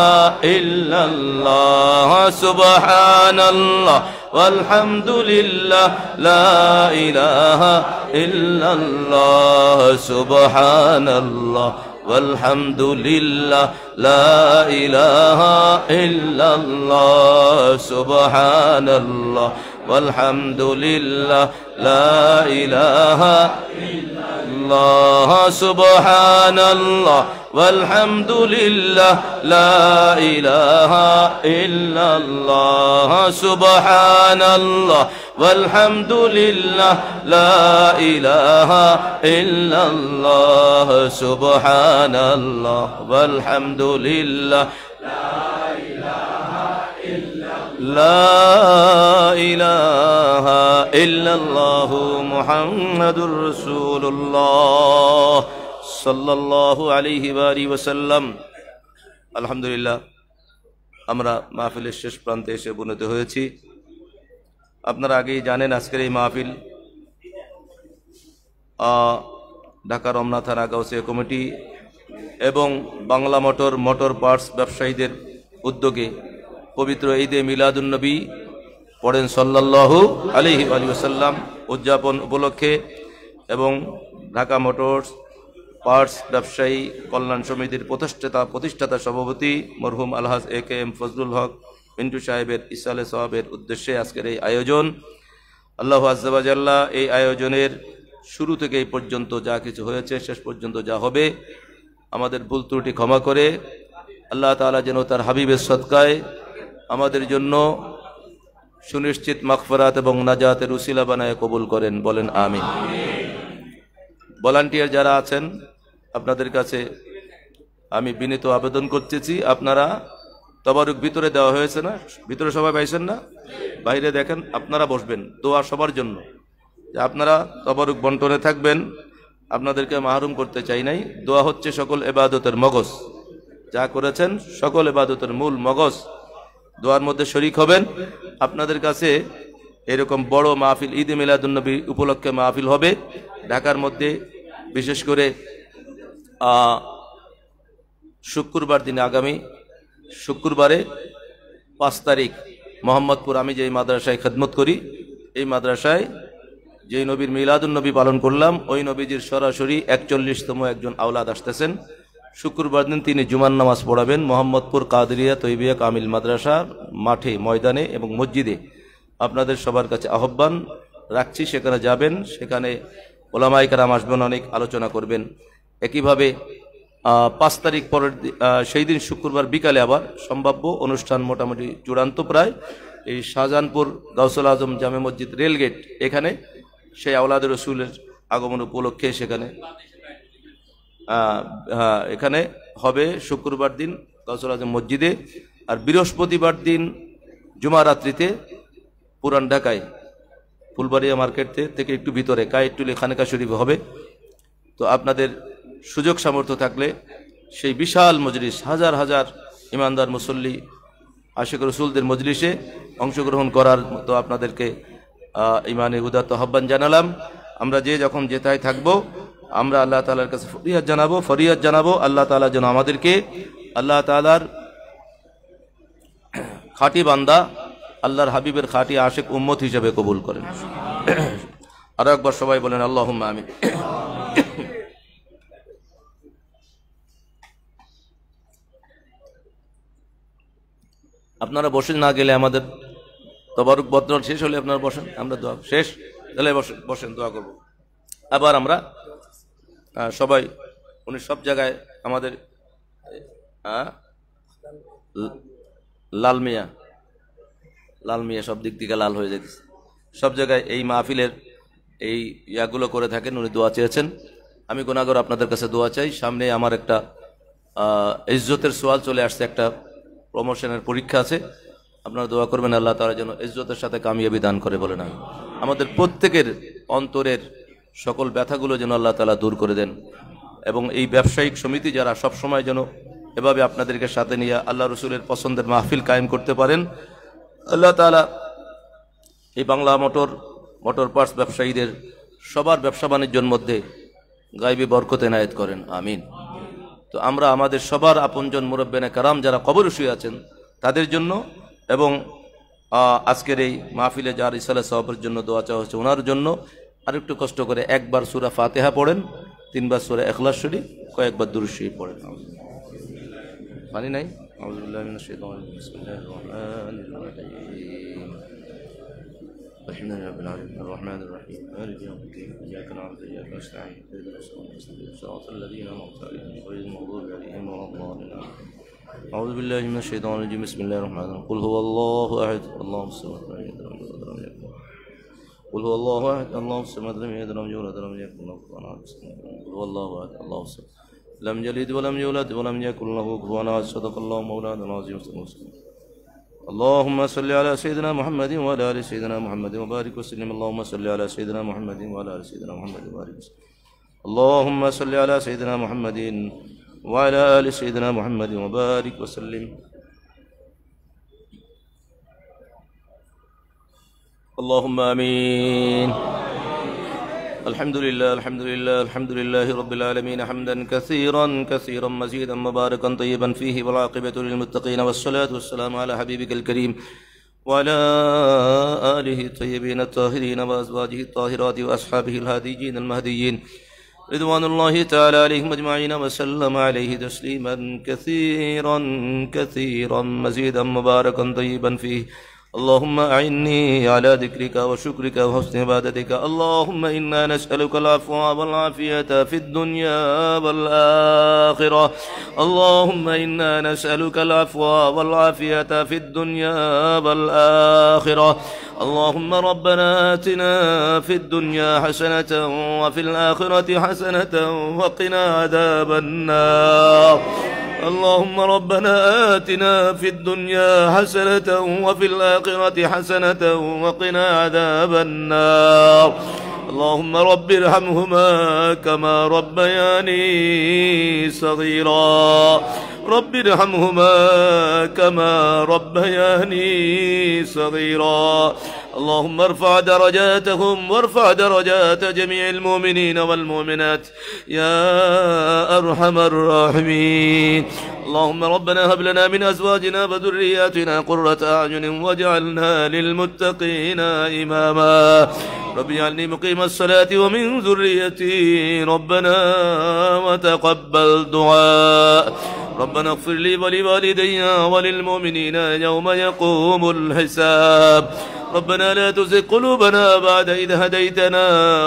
إلا الله سبحان الله والحمد لله لا إله إلا الله سبحان الله والحمد لله لا إله إلا الله سبحان الله والحمد لله لا إله إلا الله سبحان الله والحمد لله لا إله إلا الله سبحان الله والحمد لله لا إله إلا الله سبحان الله والحمد لله لا إله إلا الله محمد رسول الله সাল্লাল্লাহু আলাইহি ওয়া আলিহি ওয়াসাল্লাম। আলহামদুলিল্লাহ, আমরা মাহফিলের শেষ প্রান্তে এসে উপনীত হয়েছি। আপনারা আগেই জানেন আজকের এই মাহফিল ঢাকা রমনা থানা গাউসিয়া কমিটি এবং বাংলা মোটর পার্টস ব্যবসায়ীদের উদ্যোগে পবিত্র ঈদে মিলাদুন নবী পড়েন সাল্লাল্লাহু আলাইহি ওয়াসাল্লাম উদযাপন উপলক্ষে এবং ঢাকা মোটরস পার্টস ব্যবসায়ী কল্যাণ সমিতির প্রতিষ্ঠাতা সভাপতি মরহুম আলহাজ AKM ফজলুল হক মিন্টু সাহেবের ইসালে সওয়াবের উদ্দেশ্যে আজকের এই আয়োজন। আল্লাহু আজ্জা ওয়া জাল্লা এই আয়োজনের শুরু থেকে এই পর্যন্ত যা কিছু হয়েছে, শেষ পর্যন্ত যা হবে, আমাদের ভুল ত্রুটি ক্ষমা করে আল্লাহ তাআলা যেন তার হাবিবের সদকায় আমাদের জন্য সুনিশ্চিত মাগফিরাত এবং নাজাতের উসিলা বানায় কবুল করেন, বলেন আমিন। ভলান্টিয়ার যারা আছেন আপনাদের কাছে আমি বিনীত আবেদন করতেছি, আপনারা তবারুক ভিতরে দেওয়া হয়েছে না, ভিতরে সবাই পাইছেন না, বাইরে দেখেন, আপনারা বসবেন দোয়া সবার জন্য, যে আপনারা তবারুক বন্টনে থাকবেন। আপনাদেরকে মাহরুম করতে চাই নাই। দোয়া হচ্ছে সকল ইবাদতের মগজ, যা করেছেন সকল ইবাদতের মূল মগজ, দোয়ার মধ্যে শরীক হবেন। আপনাদের কাছে এরকম বড় মাহফিল ঈদে মিলাদুন নবী উপলক্ষে মাহফিল হবে ঢাকার মধ্যে, বিশেষ করে শুক্রবার দিনে, আগামী শুক্রবারে 5 তারিখ মোহাম্মদপুর, আমি যেই মাদ্রাসায় খেদমত করি এই মাদ্রাসায় যেই নবীর মিলাদুন নবী পালন করলাম, ওই নবীজির সরাসরি 41তম একজন আওলাদ আসতেছেন। শুক্রবার দিন তিনি জুমার নামাজ পড়াবেন মোহাম্মদপুর কাদরিয়া তৈবিয়া কামিল মাদ্রাসার মাঠে, ময়দানে এবং মসজিদে। আপনাদের সবার কাছে আহ্বান রাখছি, সেখানে যাবেন, সেখানে ওলামায়ে কেরাম আসবেন, অনেক আলোচনা করবেন। একইভাবে 5 তারিখ পরের সেই দিন শুক্রবার বিকালে আবার সম্ভাব্য অনুষ্ঠান মোটামুটি চূড়ান্ত প্রায়, এই শাহজাহানপুর গাউসুল আজম জামে মসজিদ রেলগেট, এখানে সেই আওলাদের রসুলের আগমন উপলক্ষে সেখানে এখানে হবে শুক্রবার দিন গাউসুল আজম মসজিদে। আর বৃহস্পতিবার দিন জুমা রাত্রিতে পুরান ঢাকায় ফুলবাড়িয়া মার্কেট থেকে একটু ভিতরে কায়েতটুলি খানেকা শরীফ হবে। তো আপনাদের সুযোগ সামর্থ্য থাকলে সেই বিশাল মজলিস, হাজার হাজার ইমানদার মুসল্লি আশিক রসুলদের মজলিসে অংশগ্রহণ করার মতো আপনাদেরকে ইমানে উদাত্ত আহ্বান জানালাম। আমরা যে যখন যেতায় থাকবো, আমরা আল্লাহ তাআলার কাছে ফরিয়াদ জানাবো আল্লাহ তাআলা যেন আমাদেরকে আল্লাহ তাআলার খাঁটি বান্দা, আল্লাহর হাবিবের খাঁটি আশিক উম্মত হিসেবে কবুল করেন। আরো একবার সবাই বলেন আল্লাহুম্মা আমিন। আপনারা বসেন, না গেলে আমাদের তবারুক বদল শেষ হলে আপনারা বসেন, আমরা দোয়া শেষ তাহলে বসেন, দোয়া করব। আবার আমরা সবাই, উনি সব জায়গায় আমাদের লাল মিয়া সব দিক থেকে লাল হয়ে যেতেছে, সব জায়গায় এই মাহফিলের এই ইয়াগুলো করে থাকেন, উনি দোয়া চেয়েছেন। আমি গুনাহগার আপনাদের কাছে দোয়া চাই। সামনে আমার একটা ইজ্জতের সওয়াল চলে আসছে, একটা প্রমোশনের পরীক্ষা আছে। আপনারা দোয়া করবেন আল্লাহ তাআলা যেন ইজ্জতের সাথে কামিয়াবি দান করে বলে না। আমাদের প্রত্যেকের অন্তরের সকল ব্যথাগুলো যেন আল্লাহ তাআলা দূর করে দেন, এবং এই ব্যবসায়িক সমিতি যারা সব সময় যেন এভাবে আপনাদেরকে সাথে নিয়ে আল্লাহ রসুলের পছন্দের মাহফিল কায়েম করতে পারেন। আল্লাহ তাআলা এই বাংলা মোটর পার্টস ব্যবসায়ীদের সবার ব্যবসা বাণিজ্যের মধ্যে গায়বী বরকত এনায়েত করেন, আমিন। তো আমরা আমাদের সবার আপনজন মুরব্বিয়ানে কারাম যারা কবরে শুয়ে আছেন তাদের জন্য, এবং আজকের এই মাহফিলে যার ইসালে সওয়াবের জন্য দোয়া চাওয়া হচ্ছে ওনার জন্য আরেকটু কষ্ট করে একবার সূরা ফাতিহা পড়েন, 3 বার সূরা ইখলাস শরীফ, কয়েকবার দুরূদ শরীফ পড়েন। পানি নাই? আউযু বিল্লাহি মিনাশ শাইতানির রাজিম। বিসমিল্লাহির রহমানির রহিম। আলহামদুলিল্লাহি রাব্বিল আলামিন আর-রাহমানির রহিম মালিকি ইয়াউমিদ্দিন ইয়্যাকা না'বুদু ওয়া ইয়্যাকা নাস্তাঈন ইহদিনাস সিরাতাল মুস্তাকিম সিরাতাল লাযীনা আন'আমতা আলাইহিম গায়রিল মাগদূবি আলাইহিম ওয়ালাদ-দাল্লিন। أعوذ بالله من الشيطان الرجيم. بسم الله الرحمن الرحيم. قل هو الله أحد الله الصمد لم يلد ولم يولد ولم يكن له. قل هو الله أحد الله الصمد لم يلد ولم يولد ولم يكن له كفوا أحد. قل هو الله أحد الله الصمد لم يلد ولم يولد ولم يكن له كفوا أحد. صدق الله مولانا العظيم. اللهم صل على سيدنا محمد وعلى آل سيدنا محمد وبارك وسلم. اللهم صل على سيدنا محمد وعلى آل سيدنا محمد وبارك وسلم. اللهم صل على سيدنا محمد وعلى آل سيدنا محمد وبارك وسلم. اللهم آمين. الحمد لله الحمد لله الحمد لله رب العالمين حمدا كثيرا كثيرا مزيدا مباركا طيبا فيه والعاقبة للمتقين والصلاة والسلام على حبيبك الكريم وعلى آله الطيبين الطاهرين وأزواجه الطاهرات وأصحابه الهاديين المهديين رضوان الله تعالى عليهم أجمعين وسلم عليه تسليما كثيرا كثيرا مزيدا مباركا طيبا فيه. اللهم أعني على ذكرك وشكرك وحسن عبادتك. اللهم إنا نسألك العفو والعافية في الدنيا والآخرة. اللهم إنا نسألك العفو والعافية في الدنيا والآخرة. اللهم ربنا آتنا في الدنيا حسنة وفي الآخرة حسنة وقنا عذاب النار. اللهم ربنا آتنا في الدنيا حسنة وفي الآخرة حسنة وقنا عذاب النار. اللهم رب ارحمهما كما ربياني صغيرا. رب ارحمهما كما ربياني صغيرا. اللهم ارفع درجاتهم وارفع درجات جميع المؤمنين والمؤمنات يا أرحم الراحمين. اللهم ربنا هب لنا من أزواجنا وذرياتنا قرة أعين واجعلنا للمتقين إماما. رب اجعلني مقيم الصلاة ومن ذريتي ربنا وتقبل دعاء. ربنا اغفر لي ولوالدي وللمؤمنين يوم يقوم الحساب. ربنا لا تزغ قلوبنا بعد إذ هديتنا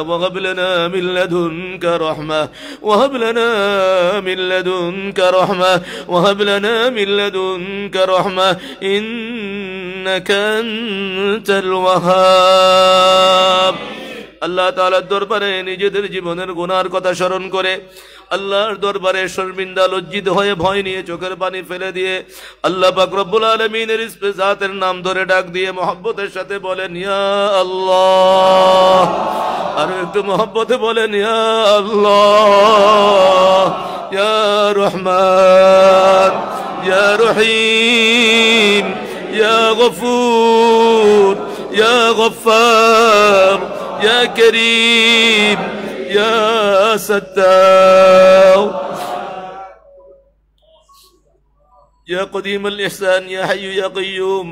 وهب لنا من لدنك رحمة وهب لنا من لدنك رحمة وهب لنا من لدنك رحمة إنك أنت الوهاب. আল্লাহ তাআলার দরবারে নিজেদের জীবনের গুনার কথা স্মরণ করে আল্লাহর দরবারে শর্মিন্দা লজ্জিত হয়ে ভয় নিয়ে চোখের পানি ফেলে দিয়ে আল্লাহ পাক রব্বুল আলামিনের ইসমে জাতের নাম ধরে ডাক দিয়ে মহব্বতের সাথে বলেন ইয়া আল্লাহ। আর একটু মহব্বতে বলেন ইয়া আল্লাহ। ইয়া রহমান ইয়া রহিম ইয়া গফুর ইয়া গফফার يا كريم يا ستار يا قديم الإحسان يا حي يا قيوم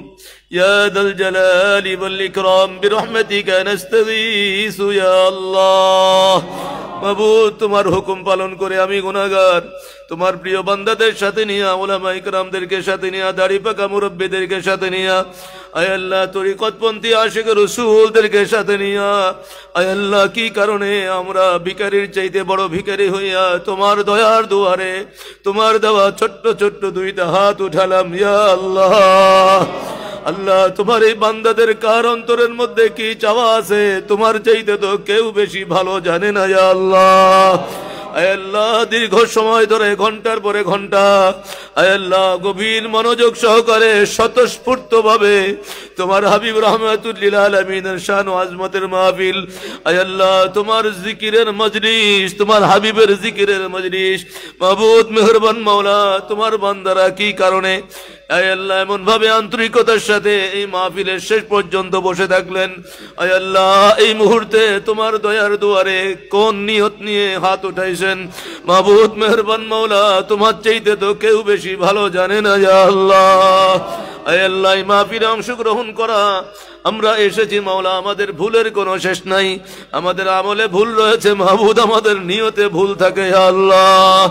يا ذا الجلال والإكرام برحمتك نستغيث يا الله. মাবুদ তোমার হুকুম পালন করে আমি গুনাহগার তোমার প্রিয় বান্দাদের সাথে নিয়ে উলামা ইকরামদেরকে সাথে নিয়ে দাড়ি পাকা মুরব্বিদেরকে সাথে নিয়ে আয় আল্লাহ তরিকতপন্থী আশিক রাসূলদেরকে সাথে নিয়ে আয় আল্লাহ কি কারণে আমরা ভিখারির চাইতে বড় ভিখারি হইয়া তোমার দয়ার দুয়ারে তোমার দেওয়া ছোট্ট ছোট্ট দুইটা হাত উঠালাম ইয়া আল্লাহ। আল্লাহ তোমার এই বান্দাদের কার অন্তরের মধ্যে কি চাওয়া আছে তোমার চাইতে তো কেউ বেশি ভালো জানে না ইয়া আল্লাহ। আয় আল্লাহ দীর্ঘ সময় ধরে ঘন্টার পরে ঘন্টা আয় আল্লাহ গভীর মনোযোগ সহকারে স্বতঃস্ফূর্ত ভাবে তোমার হাবিব রাহমাতুল লিল আলামিনের শান ও আজমতের মাহফিল আয় আল্লাহ তোমার জিকিরের মজলিস তোমার হাবিবের জিকিরের মজলিস মাবুদ মেহেরবান মাওলা তোমার বান্দারা কি কারণে আয় আল্লাহ এমন ভাবে আন্তরিকতার সাথে এই মাহফিলের শেষ পর্যন্ত বসে থাকলেন আয় আল্লাহ এই মুহূর্তে তোমার দয়ার দুয়ারে কোন নিয়ত নিয়ে হাত উঠাইছেন মাবুদ মেহেরবান মাওলা তোমার চাইতে তো কেউ বেশি ভালো জানে না ইয়া আল্লাহ। আয় আল্লাহ এই মাহফিলে অংশগ্রহণ করা আমরা এসেছি মাওলা আমাদের ভুলের কোনো শেষ নাই আমাদের আমলে ভুল রয়েছে মাবুদ আমাদের নিয়তে ভুল থাকে ইয়া আল্লাহ।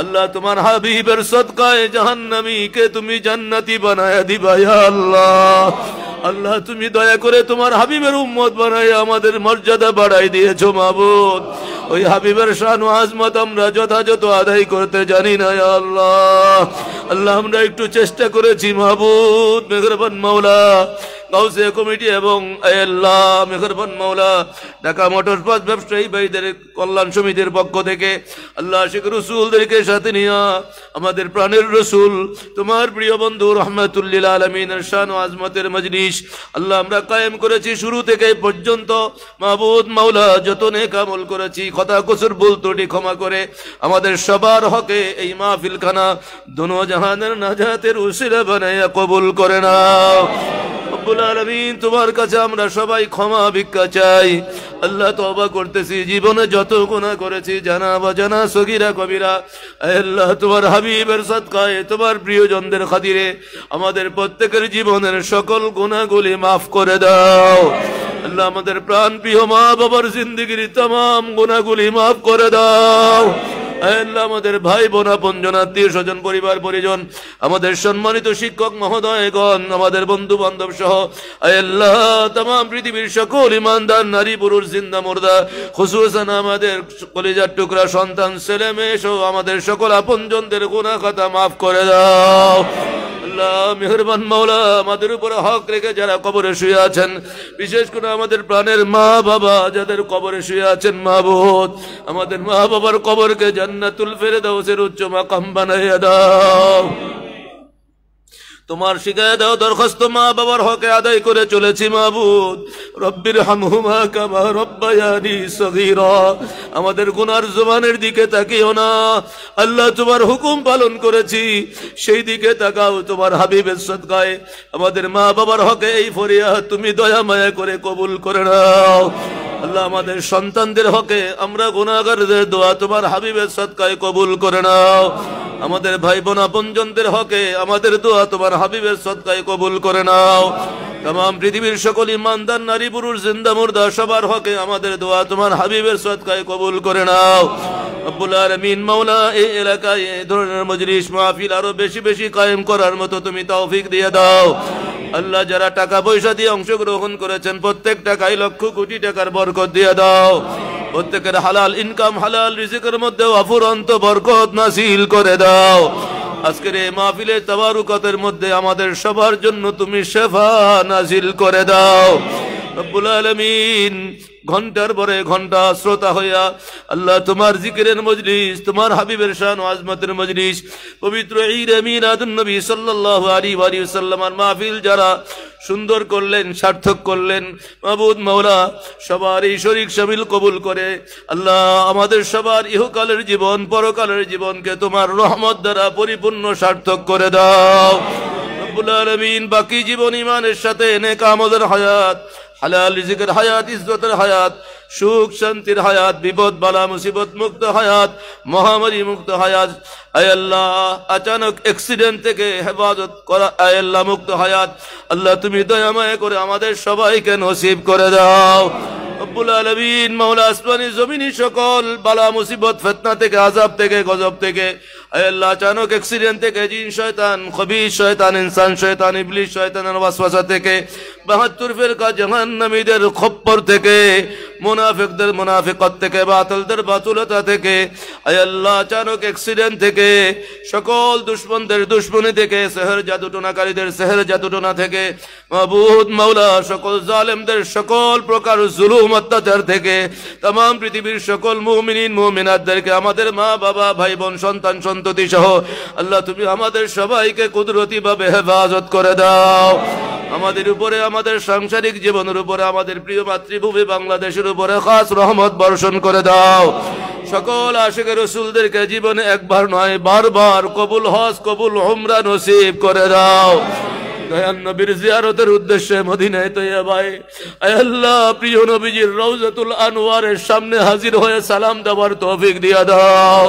আল্লাহ তোমার হাবিবের সদকায়ে জাহান্নামীকে তুমি জান্নাতি বানায়া দিবা ইয়া আল্লাহ। আল্লাহ তুমি দয়া করে তোমার হাবিবের উম্মত বানায় আমাদের মর্যাদা বাড়াই দিয়েছো মাবুদ ওই হাবিবের শান ও আজমত আমরা যথাযথ আদায় করতে জানি না ইয়া আল্লাহ। আল্লাহ আমরা একটু চেষ্টা করেছি মাবুদ মেহেরবান মাওলা গাউসে কমিটি এবং আল্লাহ মেহেরবান মাওলা ঢাকা মোটর পাস ব্যবসায়ী ভাইদের কল্যাণ সমিতির পক্ষ থেকে আল্লাহ শেখ রসুলদেরকে সাথে নিয়ে আমাদের প্রাণের রসুল তোমার প্রিয় বন্ধু রাহমাতুল লিল আলামিনের শান ও আজমতের মজলিস আল্লাহ আমরা কায়েম করেছি শুরু থেকে পর্যন্ত মাবুদ মাওলা যত নেক আমল করেছি কথা কসুর ভুল ত্রুটি ক্ষমা করে আমাদের সবার হকে এই মাহফিলখানা দুনো জাহানের নাজাতের উসিলা বানায়া কবুল করে নাও রব্বুল আলামিন। তোমার কাছে আমরা সবাই ক্ষমা ভিক্ষা চাই আল্লাহ তওবা করতেছি জীবনে যত গুনাহ করেছি জানা অজানা সগীরা কবিরা আল্লাহ তোমার হাবিবের সদকায়ে তোমার প্রিয়জনদের খাতিরে আমাদের প্রত্যেকের জীবনের সকল গুনাহগুলি মাফ করে দাও আল্লাহ। আমাদের প্রাণ প্রিয় মা বাবার জিন্দেগির तमाम গুনাহগুলি মাফ করে দাও আল্লাহ। আমাদের ভাই বোন আপনজন আত্মীয় স্বজন পরিবার পরিজন আমাদের সম্মানিত শিক্ষক মহোদয়গণ আমাদের বন্ধু বান্ধব সহ আল্লাহ तमाम পৃথিবীর সকল ইমানদার নারী পুরুষ জিন্দা মুর্দা খুসুসান আমাদের কলিজার টুকরা সন্তান ছেলে মেয়ে সহ আমাদের সকল আপনজনদের গুনাহ খাতা মাফ করে দাও আল্লাহ। মেহেরবান মাওলা আমাদের উপরে হক রেখে যারা কবরে শুয়ে আছেন বিশেষ করে আমাদের প্রাণের মা বাবা যাদের কবরে শুয়ে আছেন মাবুদ আমাদের মা বাবার কবরকে জান্নাতুল ফেরদাউসের উচ্চ মাকাম বানাইয়া দাও। তোমার শিখায় দাও দরখাস্ত মা বাবার হকে আদায় করে চলেছি মাবুদ রব্বির হামহুমা কামা রব্বায়ানি সগীরা। আমাদের গুনার জবানের দিকে তাকিও না আল্লাহ তোমার হুকুম পালন করেছি সেই দিকে তাকাও তোমার হাবিবের সদকায়ে আমাদের মা বাবার হকে এই ফরিয়াদ তুমি দয়া মায়া করে কবুল করে নাও আল্লাহ। আমাদের সন্তানদের হকে আমরা গুনাহগারদের দোয়া তোমার হাবিবের সদকায়ে কবুল করে নাও আমাদের ভাই বোন আপনজনদের হকে আমাদের দোয়া তোমার হাবিবের সদকায়ে কবুল করে নাও तमाम পৃথিবীর সকল ইমানদার নারী পুরুষ জিন্দা মুর্দা সবার হকে আমাদের দোয়া তোমার হাবিবের সদকায়ে কবুল করে নাও রব্বুল আলামিন মাওলা এই এলাকায় এই ধরনের মজলিস মাহফিল আরো বেশি বেশি কায়েম করার মতো তুমি তৌফিক দিয়ে দাও আল্লাহ। যারা টাকা পয়সা দিয়ে অংশগ্রহণ করেছেন প্রত্যেক টাকায় লক্ষ কোটি টাকার বরকত দিয়ে দাও প্রত্যেকের হালাল ইনকাম হালাল রিজিকের মধ্যে অফুরন্ত বরকত নাসিল করে দাও। আজকের এই মাহফিলের তাবারুকাতের মধ্যে আমাদের সবার জন্য তুমি শেফা নাজিল করে দাও রব্বুল আলামিন। ঘন্টার পরে ঘন্টা শ্রোতা হইয়া আল্লাহ তোমার জিকিরের মজলিস তোমার হাবিবের শান ও আজমতের মজলিস পবিত্র ঈদ মিলাদুন নবী সাল্লাল্লাহু আলাইহি ওয়াসাল্লামের মাহফিল যারা সুন্দর করলেন সার্থক করলেন মাবুদ মাওলা সবার এই শরীক শামিল কবুল করে আল্লাহ আমাদের সবার ইহকালের জীবন পরকালের জীবনকে তোমার রহমত দ্বারা পরিপূর্ণ সার্থক করে দাও রব্বুল আলামিন। বাকি জীবন ঈমানের সাথে নেক আমলের হায়াত হালাল রিজিকের হায়াত ইজ্জতের হায়াত সুখ শান্তির হায়াত বিপদ বালা মুসিবত মুক্ত হায়াত মহামারী মুক্ত হায়াত আয় আল্লাহ আচানক অ্যাক্সিডেন্ট থেকে হেফাজত করা আয় আল্লাহ মুক্ত হায়াত আল্লাহ তুমি দয়াময় করে আমাদের সবাইকে নসিব করে দাও রব্বুল আলামিন। মাওলা আসমানি জমিনি সকল বালা মুসিবত ফিতনা থেকে আযাব থেকে গজব থেকে আয় আল্লাহ আচানক অ্যাক্সিডেন্ট থেকে জিন শয়তান খবিস শয়তান ইনসান শয়তান ইবলিস শয়তানের ওয়াসওয়াসা থেকে 72 ফিরকা জাহান্নামীদের খপ্পর থেকে, মুনাফিকদের মুনাফিকত থেকে, বাতিলদের বাতুলতা থেকে, আয় আল্লাহ আচানক অ্যাক্সিডেন্ট থেকে, সকল দুশমনদের দুশমনি থেকে, সেহর জাদুটোনাকারীদের সেহর জাদুটোনা থেকে, মাবুদ মাওলা সকল জালেমদের সকল প্রকার জুলুম অত্যাচার থেকে, तमाम পৃথিবীর সকল মুমিনিন মুমিনাতদেরকে, আমাদের মা বাবা ভাই বোন সন্তান সন্ততি সহ আল্লাহ তুমি আমাদের সবাইকে কুদরতি ভাবে হেফাজত করে দাও। আমাদের উপরে, আমাদের সাংসারিক জীবনের উপরে, আমাদের প্রিয় মাতৃভূমি বাংলাদেশের উপরে খাস রহমত বর্ষণ করে দাও। সকল আশিক রাসূলদেরকে জীবনে একবার নয় বারবার কবুল হজ কবুল উমরা নসিব করে দাও। দয়াল নবীর জিয়ারতের উদ্দেশ্যে মদিনায় তৈয়বায় আয় আল্লাহ প্রিয় নবীজির রওজাতুল আনওয়ারের সামনে হাজির হয়ে সালাম দেওয়ার তৌফিক দিয়ে দাও।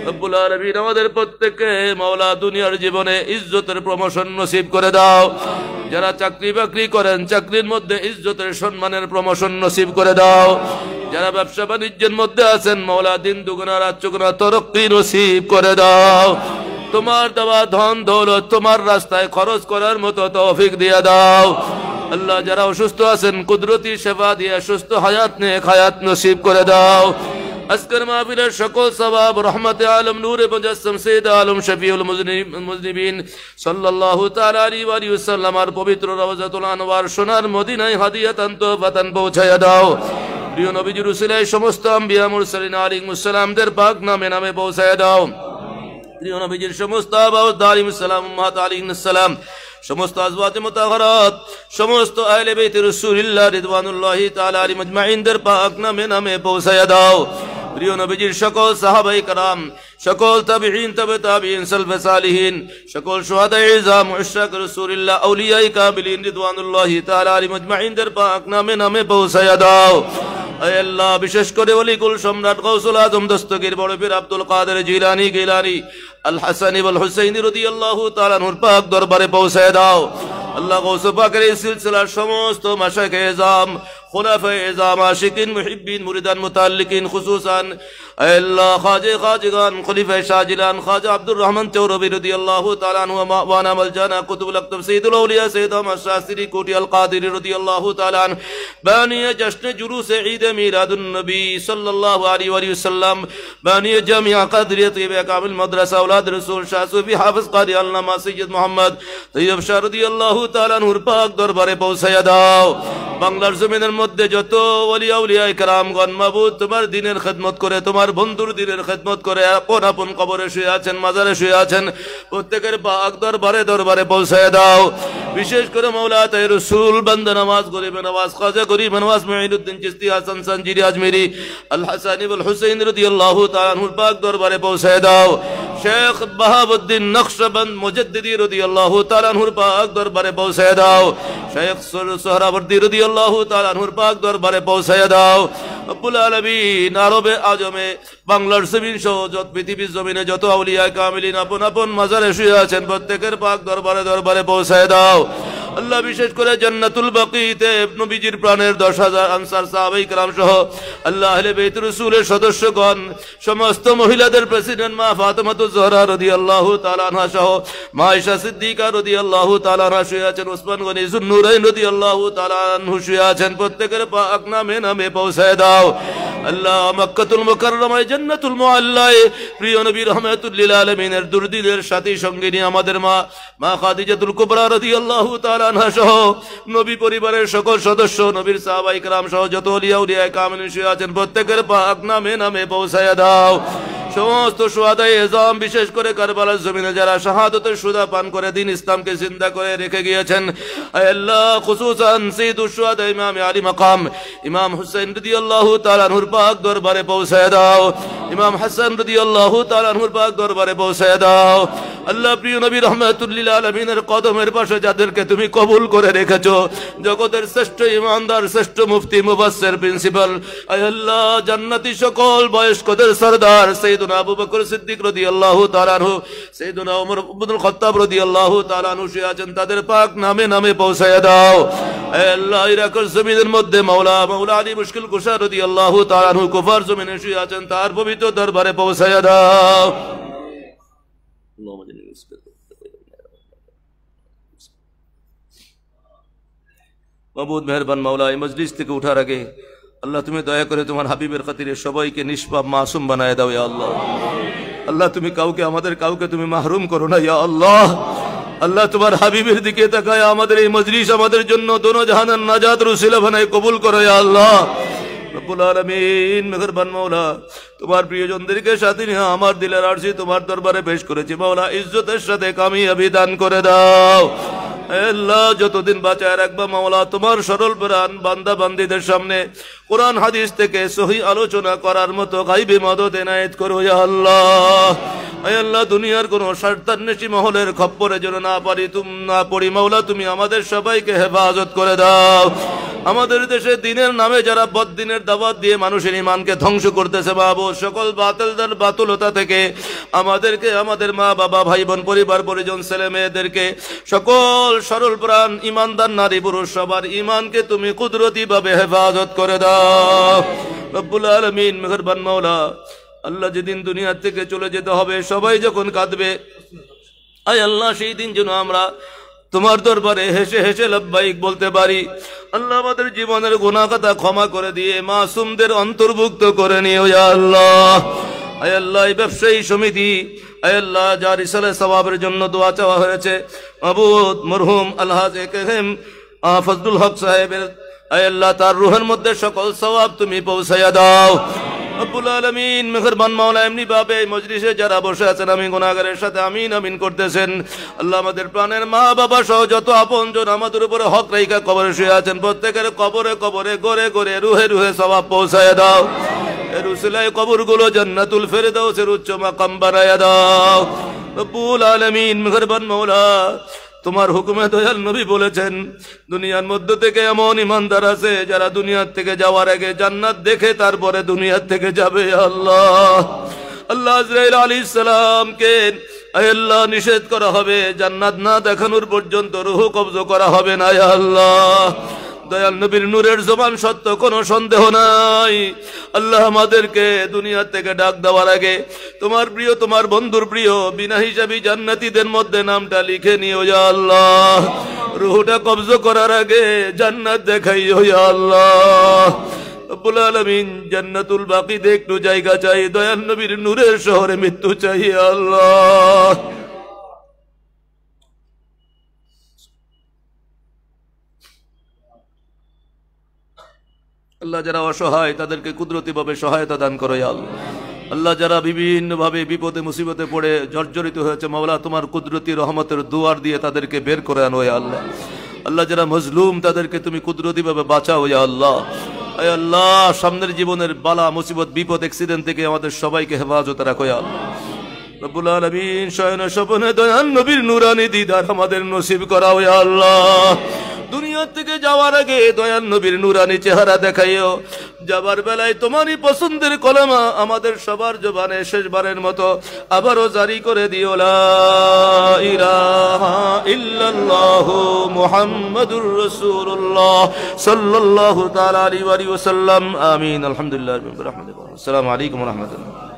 রব্বুল আলামিন আমাদের প্রত্যেককে মাওলা দুনিয়ার জীবনে ইজ্জতের প্রমোশন নসিব করে দাও। যারা চাকরি বাকরি করেন চাকরির মধ্যে ইজ্জতের সম্মানের প্রমোশন নসিব করে দাও। যারা ব্যবসা বাণিজ্যের মধ্যে আছেন মাওলা দিন দুগুনা রাত চৌগুনা তরক্কি নসিব করে দাও। তোমার দেওয়া ধন দৌলত তোমার রাস্তায় খরচ করার মতো তৌফিক দিয়ে দাও। আল্লাহ যারা অসুস্থ আছেন কুদরতি সেবা দিয়ে সুস্থ হায়াত নেক হায়াত নসিব করে দাও। আজকের মাহফিলের সকল সওয়াব রহমতে আলম নূরে মুজাসসাম সৈয়দ আলম শফিউল মুজনিবিন সাল্লাল্লাহু তাআলা আলাইহি ওয়া সাল্লাম আর পবিত্র রওজাতুল আনওয়ার সোনার মদিনায় হাদিয়াতান তোফাতান পৌঁছায়া দাও। প্রিয় নবীজির উসিলায় সমস্ত আম্বিয়া মুরসালিন আলাইহিমুস সালামদের পাক নামে নামে পৌঁছায়া দাও। প্রিয় নবীজির সমস্ত আবাউদ আলাইহিস সালাম উম্মাত আলাইহিস সালাম সমস্ত আজওয়াজ মুতাহহারাত সমস্ত আহলে বাইত রাসূলুল্লাহ রিদওয়ানুল্লাহি তাআলা আলাইহিম আজমাইনদের পাক নামে নামে পৌঁছায়া দাও। প্রিয় নবীজির সকল সাহাবায়ে کرام সকল তাবিঈন তাবে তাবিঈন সালফে সালিহিন সকল শুহাদায়ে ইজাম মুশরিক রাসূলুল্লাহ আউলিয়ায়ে কামিলিন রিদওয়ানুল্লাহি তাআলা আলাইহিম আজমাইনদের পাক নামে নামে পৌঁছায়া দাও। আয় আল্লাহ বিশেষ করে ওলিকুল সম্রাট গাউসুল আজম দস্তগীর বড় পীর আব্দুল কাদের জিলানী গিলানী আল হাসানী ওয়াল হুসাইনী রাদিয়াল্লাহু তাআলা নূর পাক দরবারে পৌঁছায় দাও। আল্লাহ গাউস পাকের এই সিলসিলার সমস্ত মাশায়েখে ইজাম খুলাফায়ে ইজাম আশিকিন মুহিব্বিন মুরিদান মুতাল্লিকিন খুসুসান আয় আল্লাহ খাজিগান খলিফায়ে শাহজিলান খাজা আব্দুর রহমান চৌরবী রাদিয়াল্লাহু তাআলা আনহু ওয়া নামাল জানা কুতুবুল আকতাব সাইয়্যিদুল আউলিয়া সৈয়দ আহমদ শাস্ত্রী কোটি আল কাদেরী রাদিয়াল্লাহু তাআলা আন বানিয়ে জশ্ন জুলুস ঈদ মিলাদুন নবী সাল্লাল্লাহু আলাইহি ওয়াসাল্লাম বানিয়ে জামিয়া কাদরিয়া তৈয়বা কামিল মাদ্রাসা আওলাদ রাসূল শাহ সুফি হাফেজ কারি আল্লামা সৈয়দ মুহাম্মদ তৈয়ব শাহ রাদিয়াল্লাহু তাআলা আনহুর পাক দরবারে পৌঁছায়া দাও। বাংলার জমিনের মধ্যে যত ওলি আউলিয়া کرامগণ মাবুদ তোমার দ্বীনের খিদমত করে তোমার বন্ধুর দ্বীনের খিদমত করে আপন আপন কবরে শুয়ে আছেন মাজারে শুয়ে আছেন প্রত্যেকের পাক দরবারে দরবারে পৌঁছায় দাও। বিশেষ করে মাওলা তাই রাসূল বান্দা নওয়াজ গরিব নওয়াজ খাজা গরিব নওয়াজ মুঈনুদ্দিন চিশতি হাসান সঞ্জিরি আজমেরি আল হাসানী ওয়াল হুসাইন রাদিয়াল্লাহু তাআলা আনহুর পাক দরবারে পৌঁছায় দাও। শেখ বাহাউদ্দিন নকশবন্দ মুজাদ্দিদি রাদিয়াল্লাহু তাআলা আনহুর পাক দরবারে পৌঁছায় দাও। শেখ সোহরাওয়ার্দী রাদিয়াল্লাহু তাআলা আনহুর পাক দরবারে পৌঁছায় দাও। রব্বুল আলামিন আরবে আজমে বাংলার জমিন সহ যত পৃথিবীর জমিনে যত আউলিয়া কামিলিন আপন আপন মাজারে শুয়ে আছেন প্রত্যেকের পাক দরবারে দরবারে পৌঁছায় দাও। আল্লাহ বিশেষ করে জান্নাতুল বাকিতে নবীজির প্রাণের 10,000 আনসার সাহাবায়ে کرام সহ আল্লাহ আহলে বাইত রাসূলের সদস্যগণ সমস্ত মহিলাদের প্রেসিডেন্ট মা ফাতেমাতুজ জোহরা রাদিয়াল্লাহু তাআলা আনহা সহ মা আয়েশা সিদ্দিকা রাদিয়াল্লাহু তাআলা আনহা শুয়ে আছেন ওসমান গনি যুন্নুরাইন রাদিয়াল্লাহু তাআলা আনহু শুয়ে আছেন প্রত্যেকের পাক নামে নামে পৌঁছায় দাও। আল্লাহ মক্কাতুল মুকাররমায় জান্নাতুল মুআল্লায় প্রিয় নবী রাহমাতুল লিল আলামিনের দুর্দিনের সাথী সঙ্গিনী আমাদের মা খাদিজাতুল কুবরা রাদিয়াল্লাহু তাআলা আনহা সহ নবী পরিবারের সকল সদস্য নবীর সাহাবায়ে کرام সহ যত আউলিয়া উলিয়া কামিলিন শুয়ে আছেন প্রত্যেকের পাক নামে নামে পৌঁছায়া দাও। সমস্ত শুহাদায়ে ইজাম বিশেষ করে কারবালার জমিনে যারা শাহাদাতের সুদা পান করে দ্বীন ইসলামকে জিন্দা করে রেখে গিয়েছেন আয় আল্লাহ খুসুসান সাইয়্যিদুশ শুহাদা ইমাম আলী মাকাম ইমাম হুসাইন রাদিয়াল্লাহু তাআলা আনহুর পাক দরবারে পৌঁছায় দাও। ইমাম হাসান রাদিয়াল্লাহু তাআলা আনহুর পাক দরবারে পৌঁছায় দাও। আল্লাহ প্রিয় নবী রাহমাতুল লিল আলামিনের কদমের পাশে যাদেরকে তুমি কবুল করে রেখেছো জগতের শ্রেষ্ঠ ইমানদার শ্রেষ্ঠ মুফতি মুফাসসির প্রিন্সিপাল আয় আল্লাহ জান্নাতি সকল বয়স্কদের সরদার সাইয়্যিদুনা আবু বকর সিদ্দিক রাদিয়াল্লাহু তাআলা আনহু সাইয়্যিদুনা ওমর ইবনুল খাত্তাব রাদিয়াল্লাহু তাআলা আনহু শুয়ে আছেন তাদের পাক নামে নামে পৌঁছায়া দাও। আয় আল্লাহ ইরাকের জমিনের মধ্যে মাওলা আলী মুশকিল কুশা রাদিয়াল্লাহু তাআলা আনহু কুফার জমিনে শুয়ে আছেন তার পবিত্র দরবারে পৌঁছায়া দাও। মাবুদ মেহেরবান মাওলা, এই মজলিস থেকে উঠার আগে আল্লাহ তুমি দয়া করে তোমার হাবিবের খাতিরে সবাইকে নিষ্পাপ মাসুম বানায় দাও ইয়া আল্লাহ। আল্লাহ তুমি কাউকে তুমি মাহরুম করো না ইয়া আল্লাহ। আল্লাহ তোমার হাবিবের দিকে তাকায় আমাদের এই মজলিস আমাদের জন্য দোনো জাহানের নাজাতের উসিলা বানায় কবুল করো ইয়া আল্লাহ। রব্বুল আলামিন মেহেরবান মাওলা, তোমার প্রিয়জনদেরকে সাথে নিয়ে আমার দিলের আরশি তোমার দরবারে পেশ করেছি মাওলা, ইজ্জতের সাথে কামিয়াবি দান করে দাও। আল্লাহ যতদিন বাঁচায় রাখবা মাওলা, তোমার সরল প্রাণ বান্দা বান্দীদের সামনে কোরআন হাদিস থেকে সহি আলোচনা করার মতো গায়বী মদদ এনায়েত করো ইয়া আল্লাহ। আল্লাহ দুনিয়ার কোন শয়তাননেশী মহলের খপ্পরে যেন না পড়ি মাওলা, তুমি আমাদের সবাইকে হেফাজত করে দাও। আমাদের দেশে দিনের নামে যারা বদ্দিনের দাওয়াত দিয়ে মানুষের ঈমানকে ধ্বংস করতেছে বাবু, সকল বাতুলতা থেকে আমাদেরকে, আমাদের মা বাবা ভাই বোন পরিবার পরিজন ছেলে মেয়েদেরকে, সকল সরল প্রাণ ঈমানদার নারী পুরুষ সবার ঈমানকে তুমি কুদরতি ভাবে হেফাজত করে দাও রব্বুল আলামিন মেহেরবান মাওলা। আল্লাহ যেদিন দুনিয়া থেকে চলে যেতে হবে, সবাই যখন কাঁদবে, আয় আল্লাহ সেই দিন যেন আমরা তোমার দরবারে হেসে হেসে লব্বাইক বলতে পারি। আল্লাহ আমাদের জীবনের গুনাহ খাতা ক্ষমা করে দিয়ে মাসুমদের অন্তর্ভুক্ত করে নিও ইয়া আল্লাহ। আয় আল্লাহ এই ব্যবসায়ী সমিতি, আয় আল্লাহ যার ইসালে সওয়াবের জন্য দোয়া চাওয়া হয়েছে, মাবুদ মরহুম আলহাজ একেএম ফজলুল হক সাহেবের, আয় আল্লাহ তার রূহের মধ্যে সকল সওয়াব তুমি পৌঁছায়া দাও রব্বুল আলামিন মেহেরবান মাওলা। এমনি ভাবে মজলিসে যারা বসে আছেন আমি গুনাহগারের সাথে আমিন আমিন করতেছেন, আল্লাহ আমাদের প্রাণের মা বাবা সহ যত আপনজন আমাদের উপরে হক রাইখা কবরে শুয়ে আছেন, প্রত্যেকের কবরে কবরে গড়ে গড়ে রুহে রুহে সওয়াব পৌঁছায়া দাও। এর উসিলায় কবরগুলো জান্নাতুল ফেরদাউসের উচ্চ মাকাম বানায়া দাও রব্বুল আলামিন মেহেরবান মাওলা। তোমার হুকুমে দয়াল নবী বলেছেন, দুনিয়ার মধ্যে থেকে এমন ইমানদার আছে যারা দুনিয়ার থেকে যাওয়ার আগে জান্নাত দেখে তারপরে দুনিয়ার থেকে যাবে। আল্লাহ আল্লাহ আজরাইল আলাইহিস সালামকে আল্লাহ নিষেধ করা হবে, জান্নাত না দেখানোর পর্যন্ত রূহ কবজ করা হবে না। আল্লাহ দয়াল নবীর নূরের জবান সত্য, কোনো সন্দেহ নাই। আল্লাহ আমাদেরকে দুনিয়া থেকে ডাক দেওয়ার আগে তোমার প্রিয়, তোমার বন্ধুর প্রিয় বিনা হিসাবি জান্নাতীদের মধ্যে নামটা লিখে নিও ইয়া আল্লাহ। রূহটা কবজ করার আগে জান্নাত দেখাইও ইয়া আল্লাহ রব্বুল আলামিন। জান্নাতুল বাকিতে একটু জায়গা চাই, দয়াল নবীর নূরের শহরে মৃত্যু চাই আল্লাহ। আল্লাহ যারা অসহায় তাদেরকে কুদরতি ভাবে সহায়তা দান করো ইয়া আল্লাহ। আল্লাহ যারা বিভিন্ন ভাবে বিপদে মুসিবতে পড়ে জর্জরিত হয়েছে মাওলা, তোমার কুদরতি রহমতের দুয়ার দিয়ে তাদেরকে বের করে আনো ইয়া আল্লাহ। আল্লাহ যারা মজলুম তাদেরকে তুমি কুদরতি ভাবে বাঁচাও ইয়া আল্লাহ। আয় আল্লাহ সামনের জীবনের বালা মুসিবত বিপদ অ্যাক্সিডেন্ট থেকে আমাদের সবাইকে হেফাজতে রাখো ইয়া আল্লাহ রব্বুল আলামিন। শয়নে স্বপ্নে দয়াল নবীর নূরানি দিদার আমাদের নসিব করাও ইয়া আল্লাহ। দুনিয়া থেকে যাওয়ার আগে দয়াল নবীর নূরানি চেহারা দেখাইও, যাবার বেলায় তোমারই পছন্দের কলেমা আমাদের সবার জবানে শেষবারের মতো আবারও জারি করে দিও, লা ইলাহা ইল্লাল্লাহু মুহাম্মাদুর রাসূলুল্লাহ সাল্লাল্লাহু তাআলা আলাইহি ওয়া সাল্লাম। আমিন। আলহামদুলিল্লাহি রাব্বিল আলামিন। আসসালামু আলাইকুম ওয়া রাহমাতুল্লাহ।